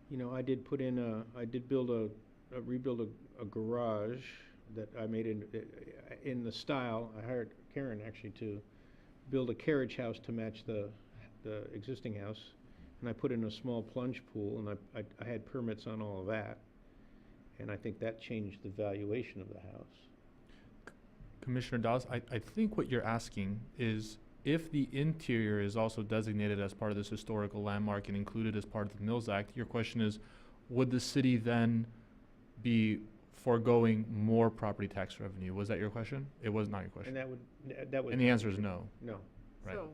You know, I did put in I did rebuild a garage that I made in the style. I hired Karen actually to build a carriage house to match the existing house. And I put in a small plunge pool, and I had permits on all of that. And I think that changed the valuation of the house. Commissioner Dawes, I think what you're asking is if the interior is also designated as part of this historical landmark and included as part of the Mills Act, your question is, would the city then be foregoing more property tax revenue? Was that your question? It was not your question. And that would. And the answer is no. No. Right. So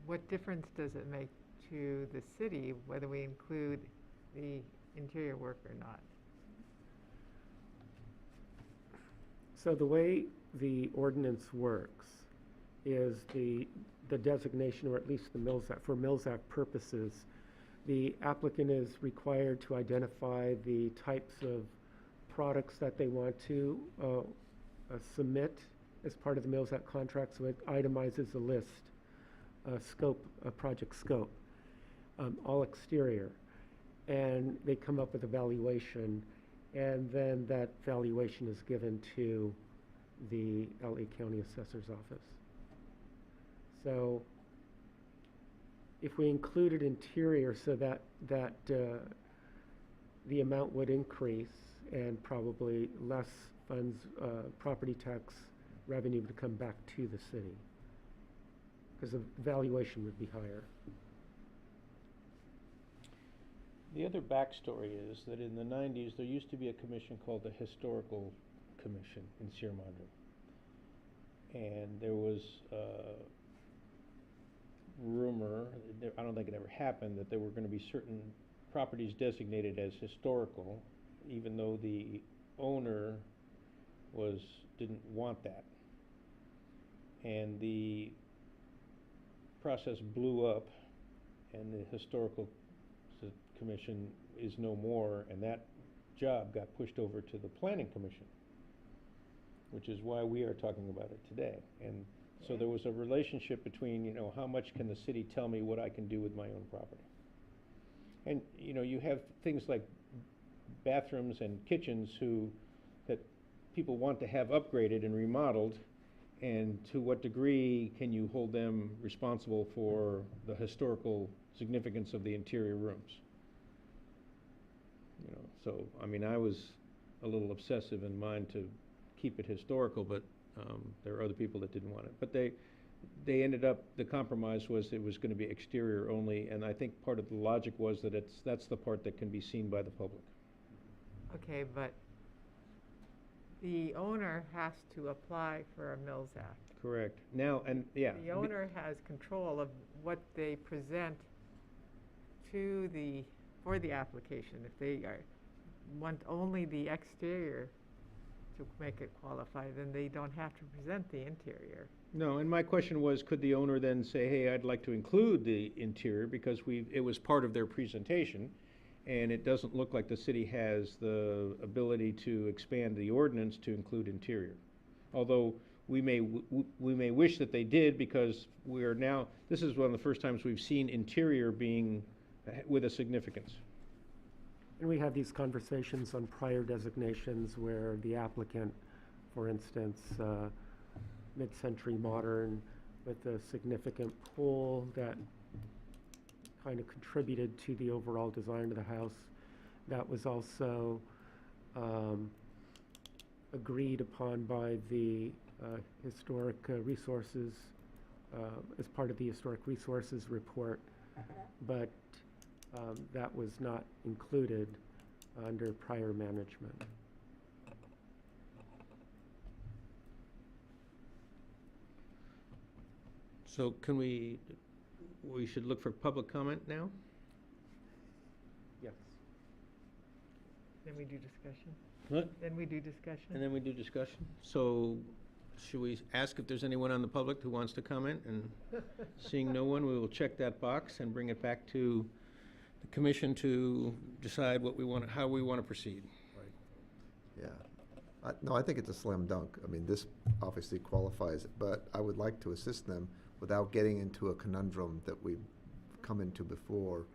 what difference does it make to the city whether we include the interior work or not? So the way the ordinance works is the designation, or at least the Mills Act, for Mills Act purposes, the applicant is required to identify the types of products that they want to submit as part of the Mills Act contract, so it itemizes a list, a project scope, all exterior. And they come up with a valuation, and then that valuation is given to the LA County Assessor's Office. So if we included interior so that the amount would increase and probably less funds, property tax revenue would come back to the city because the valuation would be higher. The other backstory is that in the 90s, there used to be a commission called the Historical Commission in Sierra Madre. And there was rumor, I don't think it ever happened, that there were going to be certain properties designated as historical, even though the owner didn't want that. And the process blew up, and the Historical Commission is no more, and that job got pushed over to the Planning Commission, which is why we are talking about it today. And so there was a relationship between, you know, how much can the city tell me what I can do with my own property? And, you know, you have things like bathrooms and kitchens that people want to have upgraded and remodeled, and to what degree can you hold them responsible for the historical significance of the interior rooms? You know, so, I mean, I was a little obsessive in mind to keep it historical, but there are other people that didn't want it. But they ended up, the compromise was it was going to be exterior only, and I think part of the logic was that that's the part that can be seen by the public. Okay, but the owner has to apply for a Mills Act. Correct. Now, and yeah. The owner has control of what they present for the application. If they want only the exterior to make it qualify, then they don't have to present the interior. No, and my question was, could the owner then say, hey, I'd like to include the interior because it was part of their presentation, and it doesn't look like the city has the ability to expand the ordinance to include interior. Although we may wish that they did, because this is one of the first times we've seen interior being with a significance. And we had these conversations on prior designations where the applicant, for instance, mid-century modern with a significant pool that kind of contributed to the overall design of the house. That was also agreed upon by the historic resources as part of the historic resources report, but that was not included under prior management. So can we should look for public comment now? Yes. Then we do discussion. What? Then we do discussion. And then we do discussion. So should we ask if there's anyone on the public who wants to comment? And seeing no one, we will check that box and bring it back to the commission to decide what we want, how we want to proceed. Yeah. No, I think it's a slam dunk. I mean, this obviously qualifies, but I would like to assist them without getting into a conundrum that we've come into before.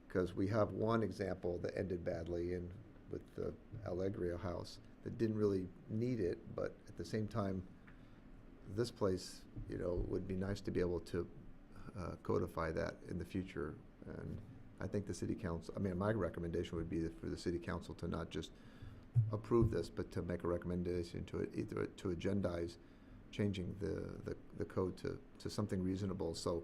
Because we have one example that ended badly with the Allegria house that didn't really need it, but at the same time, this place, would be nice to be able to codify that in the future. And I think the city council, my recommendation would be for the city council to not just approve this, but to make a recommendation to it, either to agendize changing the code to something reasonable. So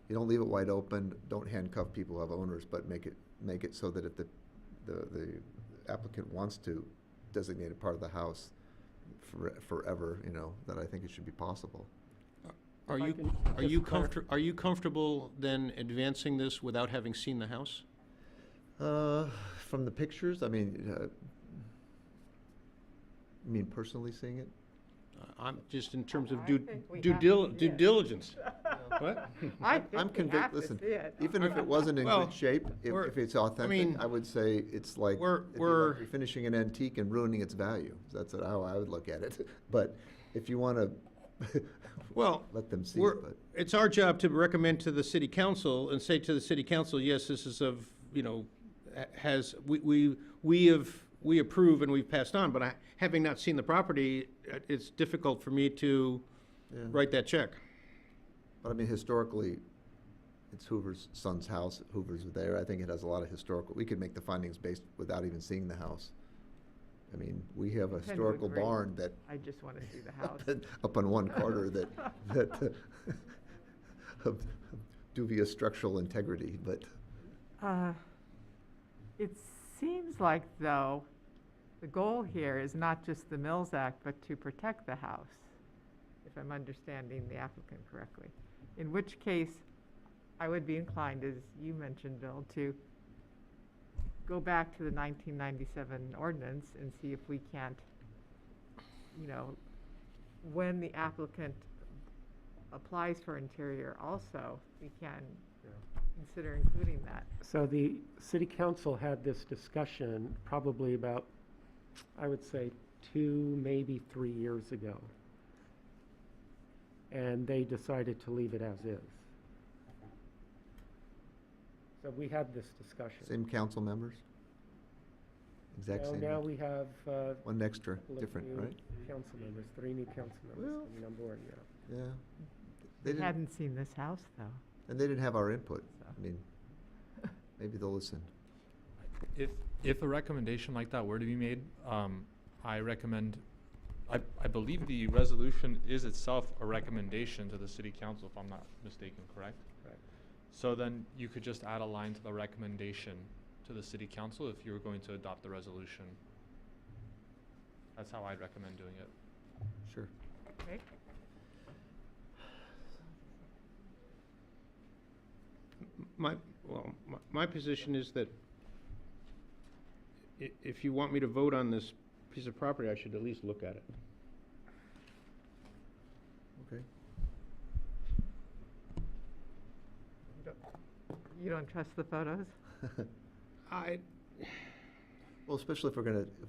you don't leave it wide open, don't handcuff people who have owners, but make it so that if the applicant wants to designate a part of the house forever, that I think it should be possible. Are If I you, can are just you clar- are you comfortable then advancing this without having seen the house? From the pictures, you mean personally seeing it? I'm just in terms of I due think we due have dil- to see due it. diligence. What? I I'm think we have convinced, to listen, see it. even if it wasn't in Well, good shape, we're- if it's authentic, mean, I would say it's like, we're- it'd be we're- like refinishing an antique and ruining its value. That's how I would look at it. But if you want to Well, let them see we're, it, but. it's our job to recommend to the city council and say to the city council, yes, this is we approve and we've passed on, but having not seen the property, it's difficult for me to Yeah. write that check. But historically, it's Hoover's son's house. Hoover's there. I think it has a lot of historical, we could make the findings based without even seeing the house. We have a Tend to historical agree. barn that I just want to see the house. up on one corner that of dubious structural integrity, but It seems like, though, the goal here is not just the Mills Act, but to protect the house, if I'm understanding the applicant correctly. In which case, I would be inclined, as you mentioned, Bill, to go back to the 1997 ordinance and see if we can't, when the applicant applies for interior also, we can consider including that. So the city council had this discussion probably about, I would say, 2, maybe 3 years ago. And they decided to leave it as is. So we had this discussion. same council members? Exact So same. now we have One extra, couple of different, new right? council members, 3 new council members Well- coming on board, yeah. Yeah. They We didn't, hadn't seen this house, though. and they didn't have our input. So. Maybe they'll listen. If a recommendation like that were to be made, I recommend, I believe the resolution is itself a recommendation to the city council, if I'm not mistaken, correct? Right. So then you could just add a line to the recommendation to the city council if you were going to adopt the resolution. That's how I'd recommend doing it. Sure. Okay. My position is that if you want me to vote on this piece of property, I should at least look at it. Okay. You don't trust the photos? Well, especially if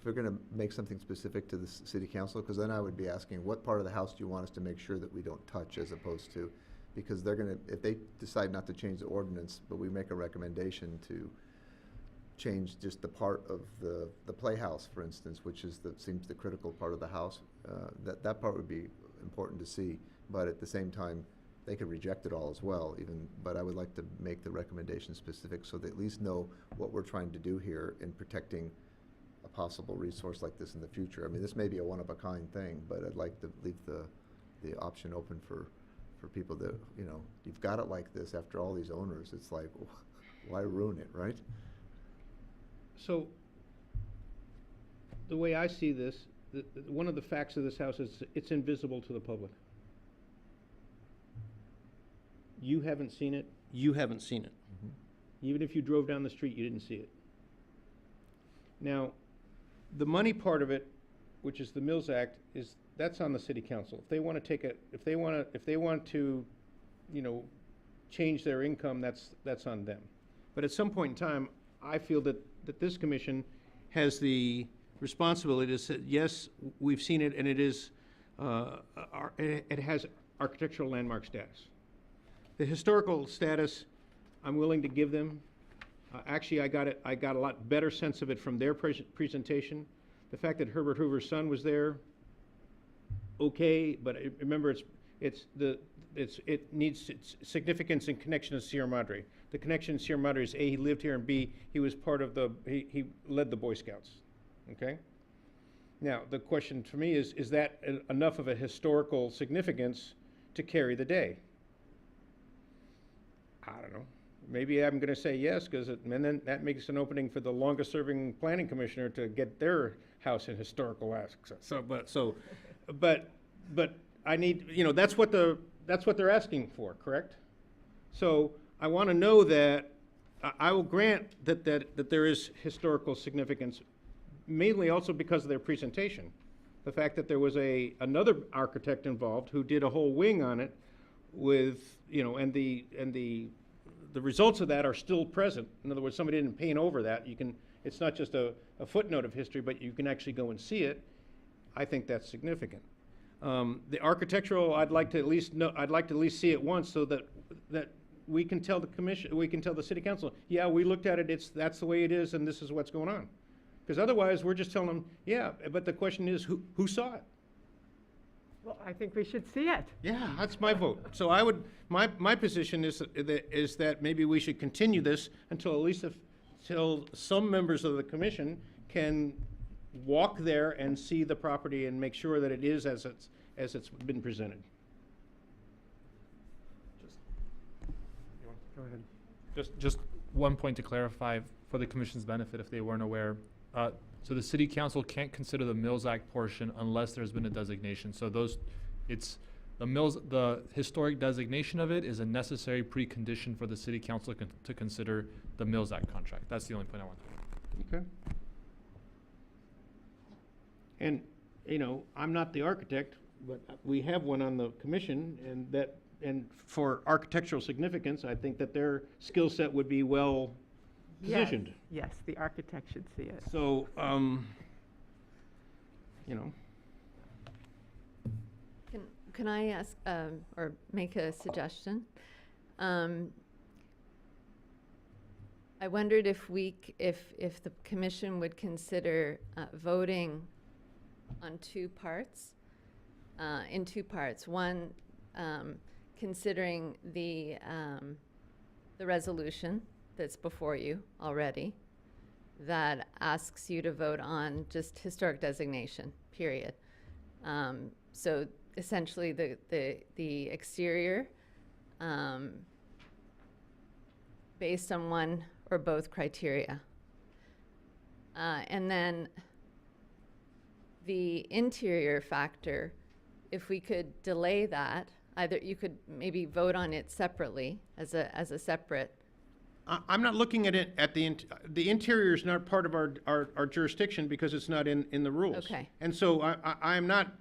we're gonna make something specific to the city council, because then I would be asking, what part of the house do you want us to make sure that we don't touch, as opposed to, because if they decide not to change the ordinance, but we make a recommendation to change just the part of the playhouse, for instance, which seems the critical part of the house, that part would be important to see, but at the same time, they could reject it all as well, but I would like to make the recommendation specific so they at least know what we're trying to do here in protecting a possible resource like this in the future. This may be a one-of-a-kind thing, but I'd like to leave the option open for people that, you've got it like this after all these owners. It's like, why ruin it, right? So, the way I see this, one of the facts of this house is it's invisible to the public. you haven't seen it, you haven't seen it. Even if you drove down the street, you didn't see it. Now, the money part of it, which is the Mills Act, that's on the city council. If they want to take it, if they want to, you know, change their income, that's on them. But at some point in time, I feel that this commission has the responsibility to say, yes, we've seen it, and it is, it has architectural landmark status. The historical status, I'm willing to give them. Actually, I got a lot better sense of it from their presentation. The fact that Herbert Hoover's son was there, okay, but remember, it needs its significance in connection to Sierra Madre. The connection to Sierra Madre is A, he lived here, and B, he was part of he led the Boy Scouts, okay? Now, the question for me is that enough of a historical significance to carry the day? I don't know. Maybe I'm going to say yes, and then that makes an opening for the longest-serving planning commissioner to get their house in historical access. But I need, you know, that's what they're asking for, correct? So I want to know that I will grant that there is historical significance, mainly also because of their presentation. The fact that there was another architect involved who did a whole wing on it with, you know, and the results of that are still present. In other words, somebody didn't paint over that. It's not just a footnote of history, but you can actually go and see it. I think that's significant. The architectural, I'd like to at least see it once, so that we can tell the commission, we can tell the city council, yeah, we looked at it, that's the way it is, and this is what's going on. Because otherwise, we're just telling them, yeah, but the question is, who saw it? Well, I think we should see it. Yeah, that's my vote. So I would, my position is that maybe we should continue this until till some members of the commission can walk there and see the property and make sure that it is as it's been presented. Go ahead. Just one point to clarify for the commission's benefit if they weren't aware. So the city council can't consider the Mills Act portion unless there's been a designation. So the historic designation of it is a necessary precondition for the city council to consider the Mills Act contract. That's the only point I want to make. Okay. And, you know, I'm not the architect, but we have one on the commission, and for architectural significance, I think that their skill set would be well positioned. Yes, the architect should see it. So, you know. Can I ask, or make a suggestion? I wondered if the commission would consider voting on two parts, in two parts. One, considering the resolution that's before you already that asks you to vote on just historic designation, period. So essentially the exterior based on one or both criteria. And then the interior factor, if we could delay that, either you could maybe vote on it separately as a separate. I'm not looking at it at the interior is not part of our jurisdiction because it's not in the rules. Okay. And so I'm not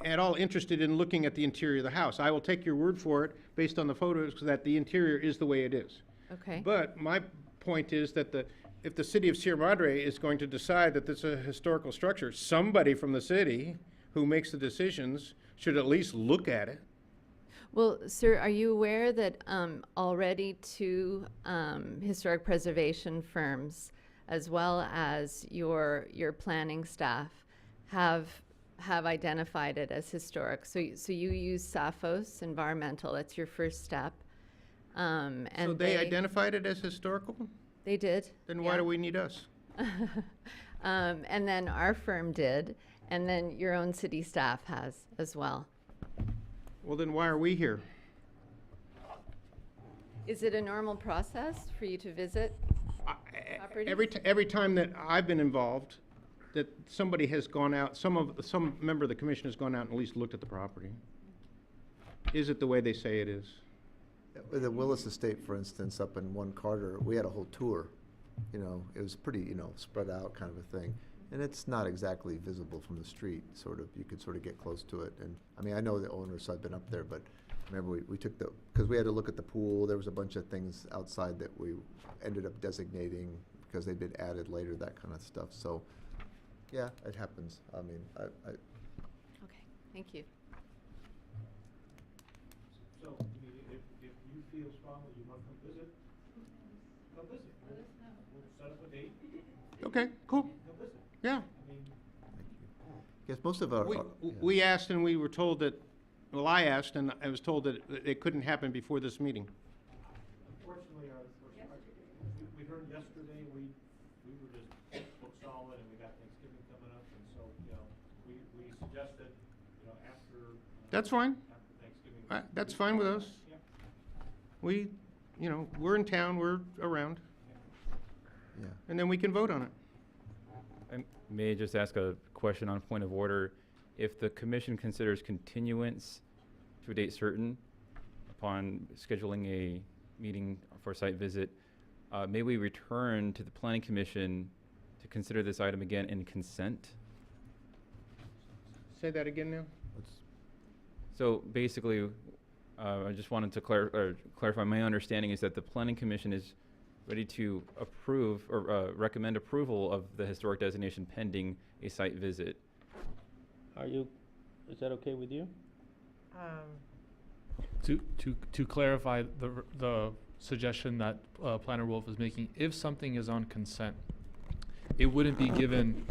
at all interested in looking at the interior of the house. I will take your word for it based on the photos that the interior is the way it is. Okay. But my point is that if the city of Sierra Madre is going to decide that this is a historical structure, somebody from the city who makes the decisions should at least look at it. Well, sir, are you aware that already two historic preservation firms, as well as your planning staff, have identified it as historic? So you use Saphos Environmental. That's your first step. And so they identified it as historical? They did. Then why do we need us? And then our firm did, and then your own city staff has as well. Well, then why are we here? Is it a normal process for you to visit properties? Every time that I've been involved, that somebody has gone out, some member of the commission has gone out and at least looked at the property. Is it the way they say it is? With the Willis Estate, for instance, up in One Carter, we had a whole tour. You know, it was pretty, you know, spread out kind of a thing. And it's not exactly visible from the street, sort of. You could sort of get close to it. And, I mean, I know the owners, I've been up there, but remember we took because we had to look at the pool. There was a bunch of things outside that we ended up designating because they'd been added later, that kind of stuff. So, yeah, it happens. I mean, Okay, thank you. So, I mean, if you feel strongly you want to come visit, come visit. We'll set up a date, Okay, cool, come visit. yeah. I mean, yes, most of our. We asked and we were told that, well, I asked and I was told that it couldn't happen before this meeting. unfortunately, we heard yesterday, we were just booked solid and we got Thanksgiving coming up, and so, you know, we suggested, you know, after. That's fine. After Thanksgiving. That's fine with us. Yeah. We, you know, we're in town, we're around, Yeah. and then we can vote on it. I may just ask a question on point of order. If the commission considers continuance to a date certain upon scheduling a meeting for a site visit, may we return to the planning commission to consider this item again in consent? Say that again now? So basically, I just wanted to clarify, my understanding is that the planning commission is ready to approve or recommend approval of the historic designation pending a site visit. Is that okay with you? To clarify the suggestion that Planner Wolf is making, if something is on consent, it wouldn't be given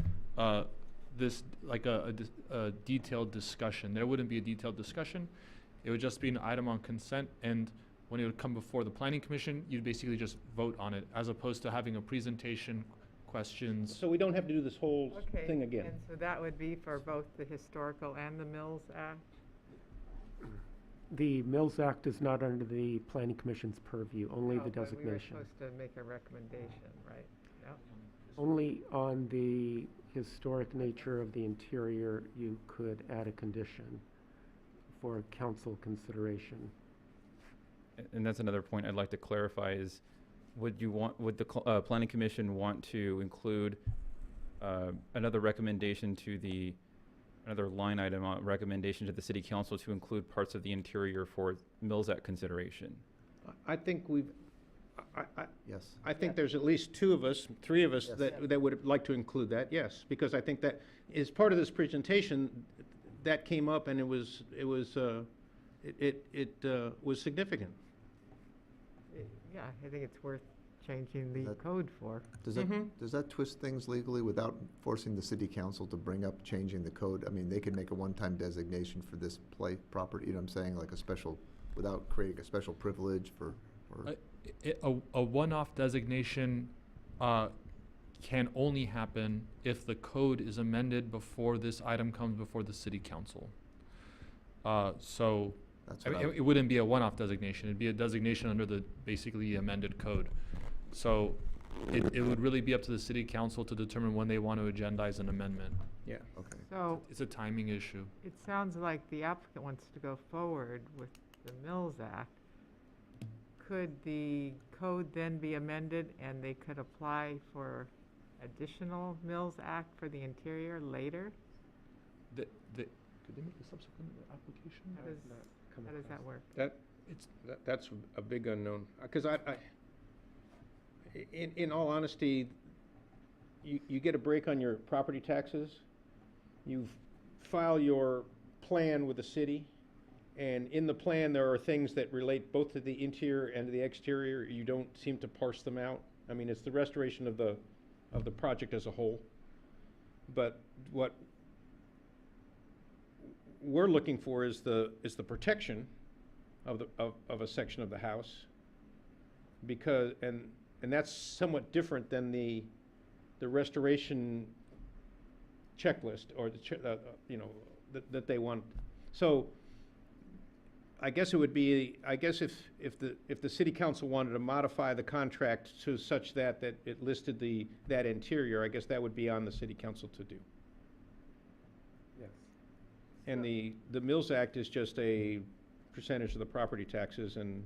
this like a detailed discussion. There wouldn't be a detailed discussion. It would just be an item on consent, and when it would come before the Planning Commission, you'd basically just vote on it, as opposed to having a presentation, questions. So we don't have to do this whole Okay, thing again? and so that would be for both the Historical and the Mills Act? The Mills Act is not under the Planning Commission's purview, only No, the but we were designation. supposed to make a recommendation, right? Yep. Only on the historic nature of the interior, you could add a condition for council consideration. And that's another point I'd like to clarify is, would the planning commission want to include another recommendation to another line item, recommendation to the city council to include parts of the interior for Mills Act consideration? I think Yes. I think there's at least three of us Yes. that would like to include that, yes, because I think that as part of this presentation, that came up and it was significant. Yeah, I think it's worth changing the That- code for. Does that twist things legally without forcing the city council to bring up changing the code? I mean, they could make a one-time designation for this property, you know what I'm saying, like without creating a special privilege or. A one-off designation can only happen if the code is amended before this item comes before the city council. So That's I what mean, it wouldn't be a one-off designation. It'd be a designation under the basically amended code. So it would really be up to the city council to determine when they want to agendize an amendment. Yeah. Okay. So It's a timing issue. it sounds like the applicant wants to go forward with the Mills Act. Could the code then be amended and they could apply for additional Mills Act for the interior later? Could they make a subsequent application? How does that work? That's a big unknown, because in all honesty, you get a break on your property taxes, you file your plan with the city, and in the plan, there are things that relate both to the interior and to the exterior. You don't seem to parse them out. I mean, it's the restoration of the project as a whole. But what we're looking for is the protection of a section of the house, because and that's somewhat different than the restoration checklist or that they want. So I guess it would be, if the city council wanted to modify the contract to such that it listed that interior, I guess that would be on the city council to do. Yes. And the Mills Act is just a percentage of the property taxes, and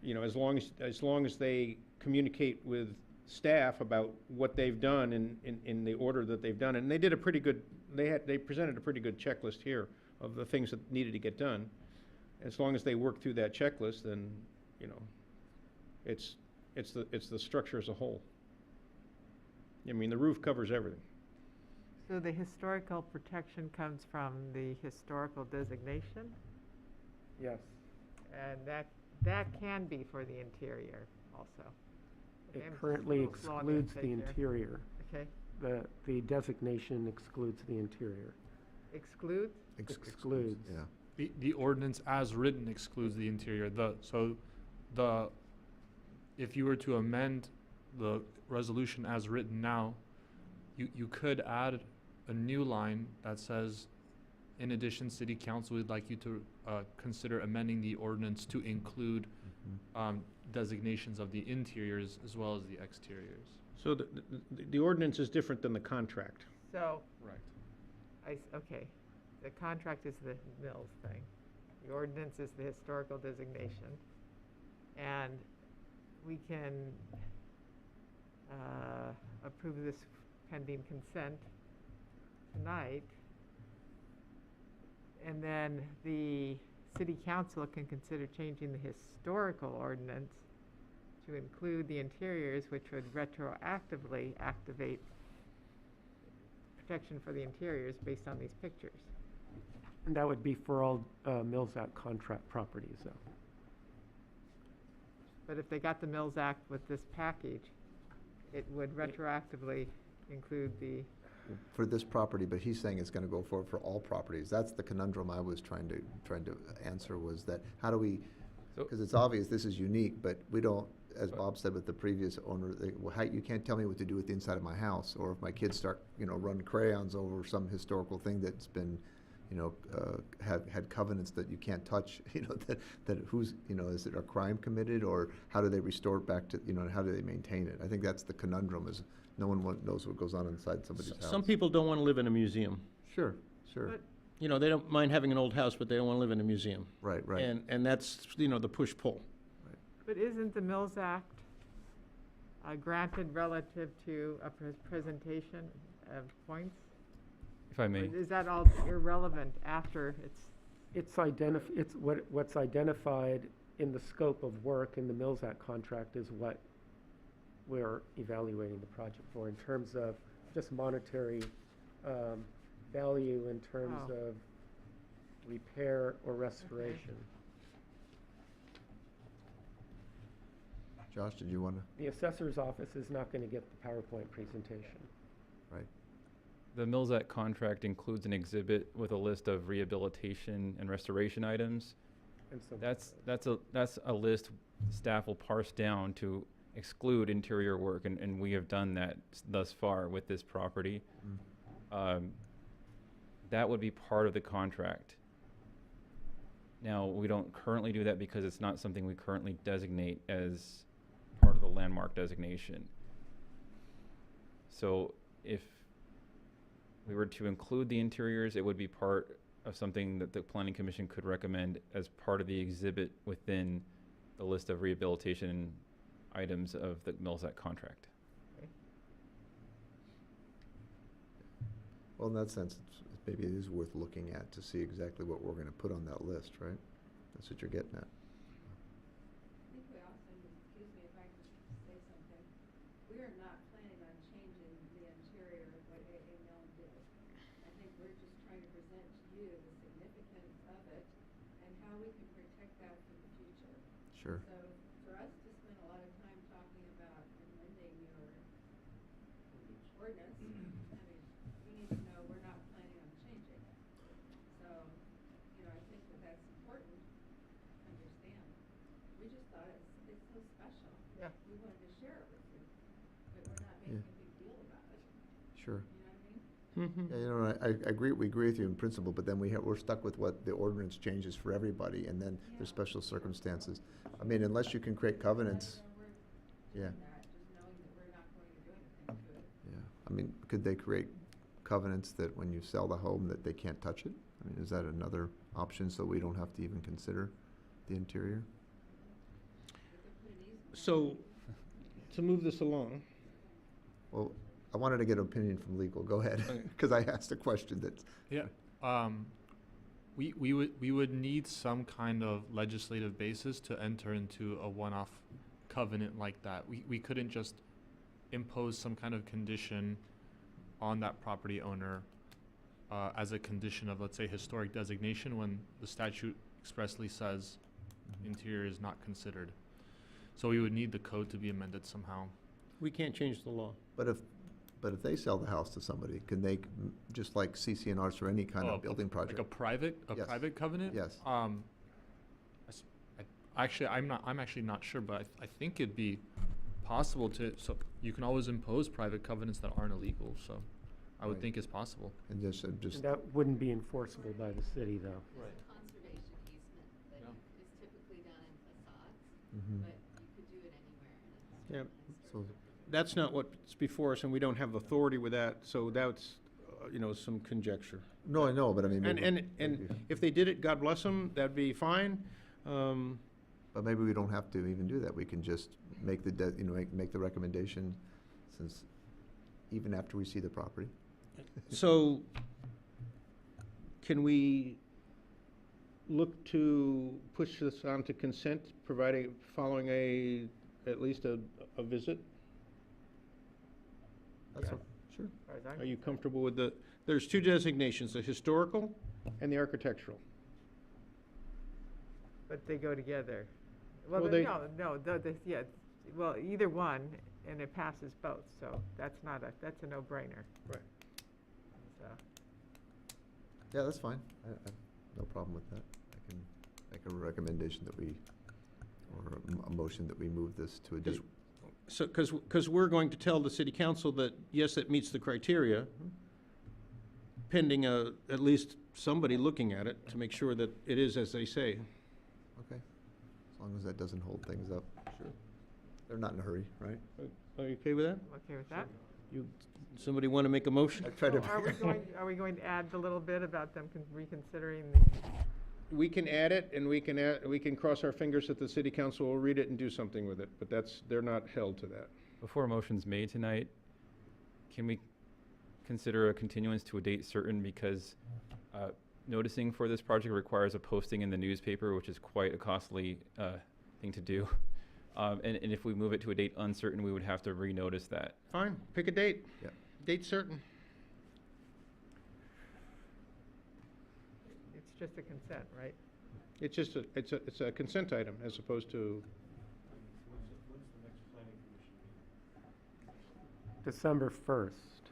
you know, as long as they communicate with staff about what they've done in the order that they've done it. And they did a pretty good, they presented a pretty good checklist here of the things that needed to get done. As long as they work through that checklist, then, you know, it's the structure as a whole. I mean, the roof covers everything. So the historical protection comes from the historical designation, Yes. and that can be for the interior also. It Okay, I'm currently a little slow on the excludes the uptake there. interior. Okay, The designation excludes the interior. exclude? Excludes. Yeah. The ordinance as written excludes the interior. If you were to amend the resolution as written now, you could add a new line that says, in addition, City Council would like you to consider amending the ordinance to include designations of the interiors as well as the exteriors. So the ordinance is different than the contract. So, Right. okay, the contract is the mills thing. The ordinance is the historical designation. And we can approve this pending consent tonight. And then the city council can consider changing the historical ordinance to include the interiors, which would retroactively activate protection for the interiors based on these pictures. And that would be for all Mills Act contract properties, though. But if they got the Mills Act with this package, it would retroactively include the, For this property, but he's saying it's gonna go for all properties. That's the conundrum I was trying to answer, was that how do we, So- because it's obvious this is unique, but we don't, as Bob said with the previous owner, well, how, you can't tell me what to do with the inside of my house, or if my kids start, run crayons over some historical thing that's been, had covenants that you can't touch, that who's, is it a crime committed, or how do they restore it back to, how do they maintain it? I think that's the conundrum, is no one knows what goes on inside somebody's house. Some people don't want to live in a museum. Sure. But- They don't mind having an old house, but they don't want to live in a museum. Right. And that's, the push-pull. but isn't the Mills Act granted relative to a presentation of points? If I may. Or is that all irrelevant after it's, What's identified in the scope of work in the Mills Act contract is what we're evaluating the project for in terms of just monetary value in terms Oh. of repair or restoration. Josh, did you want to? The assessor's office is not going to get the PowerPoint presentation. Right. The Mills Act contract includes an exhibit with a list of rehabilitation and restoration items. And so That's a list staff will parse down to exclude interior work, and we have done that thus far with this property. That would be part of the contract. Now, we don't currently do that because it's not something we currently designate as part of the landmark designation. So if we were to include the interiors, it would be part of something that the Planning Commission could recommend as part of the exhibit within the list of rehabilitation items of the Mills Act contract. Well, in that sense, maybe it is worth looking at to see exactly what we're going to put on that list, right? That's what you're getting at. I think we also, excuse me if I can say something, we are not planning on changing the interior of what AA Mill did. I think we're just trying to present to you the significance of it and how we can protect that for the future. Sure. So for us to spend a lot of time talking about amending your ordinance, I mean, we need to know we're not planning on changing it. So, I think that that's important to understand. We just thought it's so special. Yeah. We wanted to share it with you, but we're not making a big deal about it. Sure. You know what I mean? Mm-hmm. Yeah, I agree. We agree with you in principle, but then we're stuck with what the ordinance changes for everybody, and then there's special circumstances. I mean, unless you can create covenants. Yeah. That, just knowing that we're not going to do anything to it. Yeah. I mean, could they create covenants that when you sell the home that they can't touch it? I mean, is that another option so we don't have to even consider the interior? So, to move this along, Well, I wanted to get an opinion from legal. Go ahead, Okay. because I asked a question that's, Yeah, we would need some kind of legislative basis to enter into a one-off covenant like that. We couldn't just impose some kind of condition on that property owner as a condition of, let's say, historic designation when the statute expressly says interior is not considered. So we would need the code to be amended somehow. we can't change the law. but if they sell the house to somebody, can they, just like CCNRs or any kind Oh, of building project? Like a Yes. private covenant? Yes. Actually, I'm actually not sure, but I think it'd be possible to, so you can always impose private covenants that aren't illegal, so I would Right. think it's possible. And just, And that wouldn't be enforceable by the city, though. Right. Conservation easement that Yeah. is typically done in facades, mhm. but you could do it anywhere. And Yeah. it's So, That's not what's before us, and we don't have authority with that, so that's, some conjecture. no, I know, but I mean. And, maybe- and maybe- if they did it, God bless them, that'd be fine. But maybe we don't have to even do that. We can just make make the recommendation, since, even after we see the property. So, can we look to push this on to consent, following at least a visit? That's Yes. all, sure. As far as I'm Are you concerned. comfortable with there's two designations, the historical and the architectural. But they go together. Well, Well, yeah, well, either one, and it passes both, so that's that's a no-brainer. Right. So, Yeah, that's fine. I have no problem with that. I can make a recommendation that we, or a motion that we move this to a date. So, because we're going to tell the city council that, yes, it meets the criteria, pending at least somebody looking at it to make sure that it is as they say. Okay. As long as that doesn't hold things up. Sure. They're not in a hurry, right? Are you okay with that? I'm okay with that. Somebody want to make a motion? I tried to. So are we going to add the little bit about them reconsidering We can add it, and we can cross our fingers that the city council will read it and do something with it, but they're not held to that. Before a motion's made tonight, can we consider a continuance to a date certain, because noticing for this project requires a posting in the newspaper, which is quite a costly thing to do. And if we move it to a date uncertain, we would have to renotice that. Fine, pick a date. Yeah. Date certain. It's just a consent, right? It's just it's a consent item as opposed to, When's the next planning commission meeting? December 1st.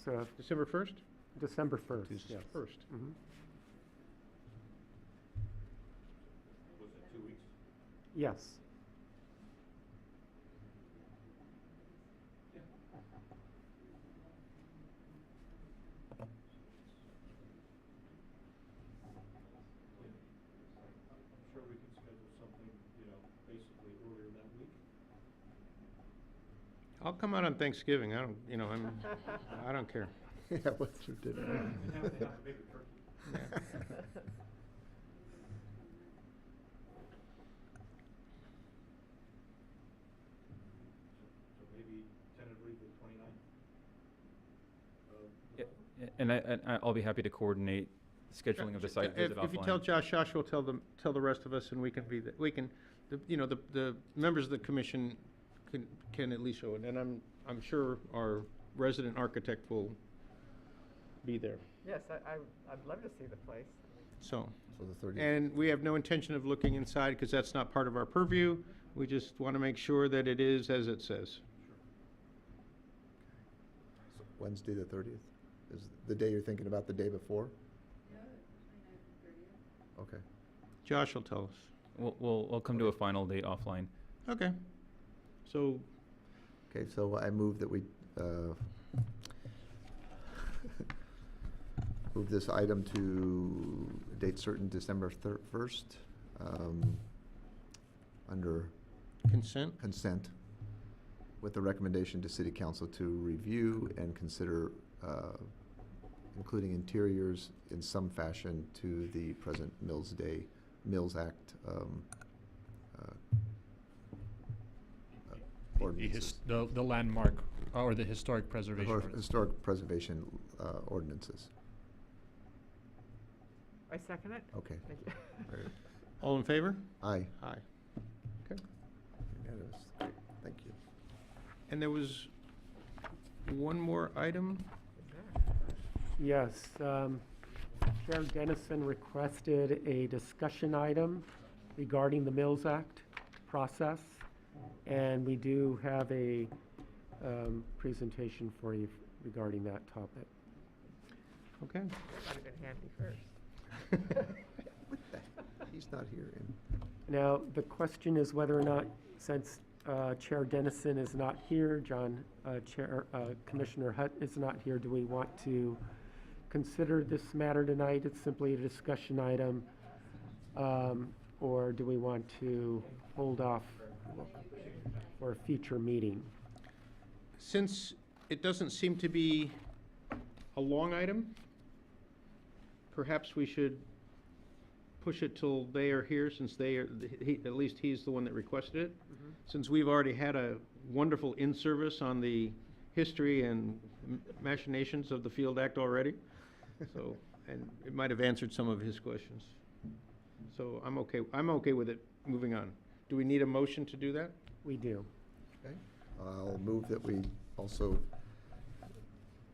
So, December 1st? December 1st, yes. December 1st. Mhm. Was it 2 weeks? Yes. I'm sure we can schedule something, basically earlier that week. I'll come out on Thanksgiving. I don't care. Yeah, what's your dinner? Have a bigger turkey. So maybe tentatively the 29th? And I'll be happy to coordinate scheduling of the site visit offline. If you tell Josh will tell the rest of us, and we can the members of the commission can at least show it, and I'm sure our resident architect will be there, Yes, I'd love to see the place. so. So the 30th. And we have no intention of looking inside, because that's not part of our purview. We just want to make sure that it is as it says. So Wednesday, the 30th? Is the day you're thinking about, the day before? Yeah, 29th and 30th. Okay. Josh will tell us. We'll come to a final date offline. Okay. So, Okay, so I move that we move this item to a date certain, December 1st, under consent? consent, with the recommendation to City Council to review and consider including interiors in some fashion to the present Mills Act ordinances. The landmark, or the historic preservation. Or ordinance. historic preservation ordinances. I second it. Okay. Thank you. All right. All in favor? Aye. Aye. Okay. Unanimous. Great. Thank you. And there was one more item. Yes, Chair Dennison requested a discussion item regarding the Mills Act process, and we do have a presentation for you regarding that topic. Okay. That would have been handy first. What the? He's not here. Now, the question is whether or not, since Chair Dennison is not here, Commissioner Hutt is not here, do we want to consider this matter tonight? It's simply a discussion item, or do we want to hold off for a future meeting? Since it doesn't seem to be a long item, perhaps we should push it till they are here, since they are, at least he's the one that requested it. Since we've already had a wonderful in-service on the history and machinations of the Field Act already. So, and it might have answered some of his questions. So I'm okay with it moving on. Do we need a motion to do that? We do. Okay. I'll move that we also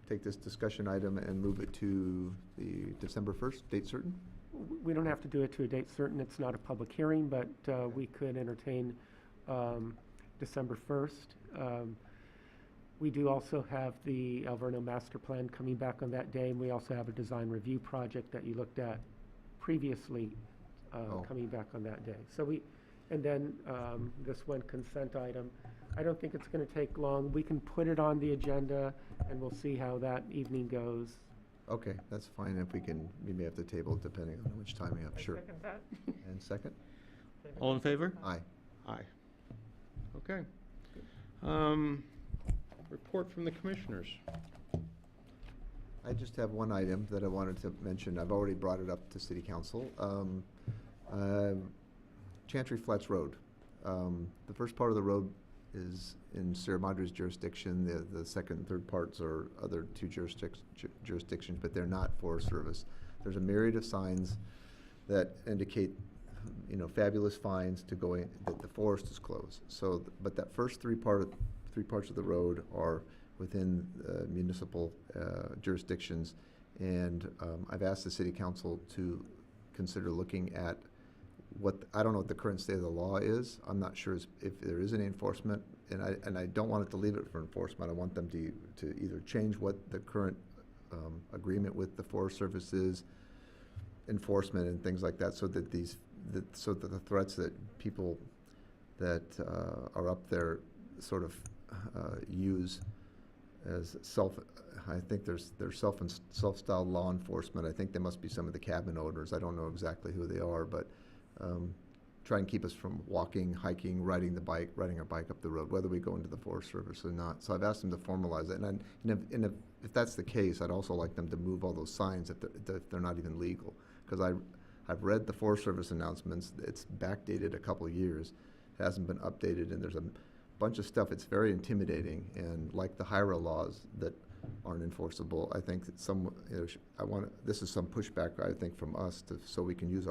take this discussion item and move it to the December 1st, date certain? We don't have to do it to a date certain. It's not a public hearing, but we could entertain December 1st. We do also have the Alverno Master Plan coming back on that day, and we also have a design review project that you looked at previously coming back on that day. So and then this one consent item. I don't think it's going to take long. We can put it on the agenda, and we'll see how that evening goes. Okay, that's fine. If we can, we may have to table it depending on how much time we have. I Sure. second that. And second? All in favor? Aye. Aye. Okay. Report from the commissioners. I just have one item that I wanted to mention. I've already brought it up to City Council. Chantry Flats Road. The first part of the road is in Sierra Madre's jurisdiction. The second and third parts are other two jurisdictions, but they're not Forest Service. There's a myriad of signs that indicate, fabulous finds to go in, that the forest is closed. So, but that first three parts of the road are within municipal jurisdictions, and I've asked the City Council to consider looking at I don't know what the current state of the law is. I'm not sure if there is any enforcement, and I don't want it to leave it for enforcement. I want them to either change what the current agreement with the Forest Service is, enforcement and things like that, so that the threats that people that are up there sort of use as I think they're self-styled law enforcement. I think they must be some of the cabin owners. I don't know exactly who they are, but try and keep us from walking, hiking, riding our bike up the road, whether we go into the Forest Service or not. So I've asked them to formalize it, and if that's the case, I'd also like them to move all those signs if they're not even legal, because I've read the Forest Service announcements. It's backdated a couple of years, it hasn't been updated, and there's a bunch of stuff. It's very intimidating, and like the HIRA laws that aren't enforceable, I think that this is some pushback, I think, from us so we can use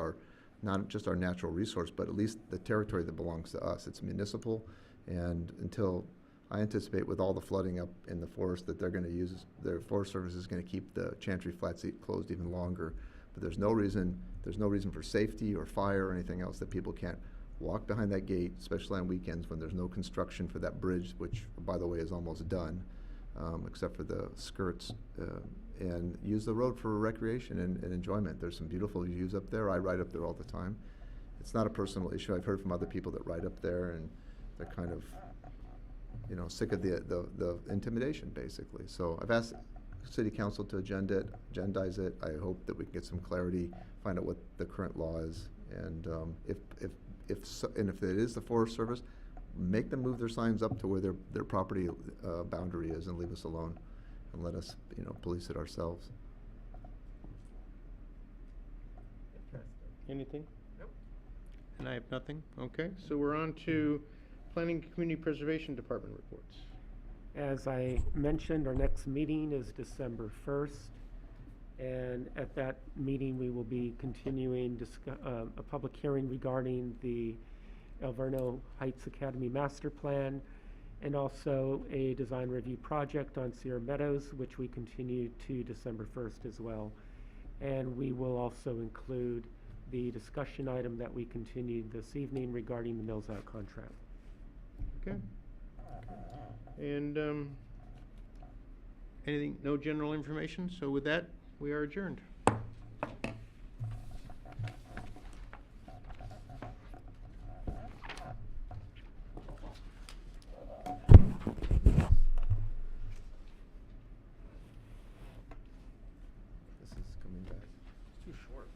not just our natural resource, but at least the territory that belongs to us. It's municipal, and until I anticipate with all the flooding up in the forest that they're going to use, their Forest Service is going to keep the Chantry Flats closed even longer. But there's no reason for safety or fire or anything else that people can't walk behind that gate, especially on weekends when there's no construction for that bridge, which, by the way, is almost done, except for the skirts, and use the road for recreation and enjoyment. There's some beautiful views up there. I ride up there all the time. It's not a personal issue. I've heard from other people that ride up there, and they're kind of, sick of the intimidation, basically. So I've asked City Council to agendize it. I hope that we can get some clarity, find out what the current law is, and if it is the Forest Service, make them move their signs up to where their property boundary is, and leave us alone, and let us police it ourselves. Interesting. Anything? Nope. And I have nothing? Okay, so we're on to Planning and Community Preservation Department reports. As I mentioned, our next meeting is December 1st. And at that meeting, we will be continuing a public hearing regarding the Alverno Heights Academy Master Plan, and also a design review project on Sierra Meadows, which we continue to December 1st as well. And we will also include the discussion item that we continued this evening regarding the Mills Out contract. Okay. And anything, no general information? So with that, we are adjourned. This is coming back. Too short.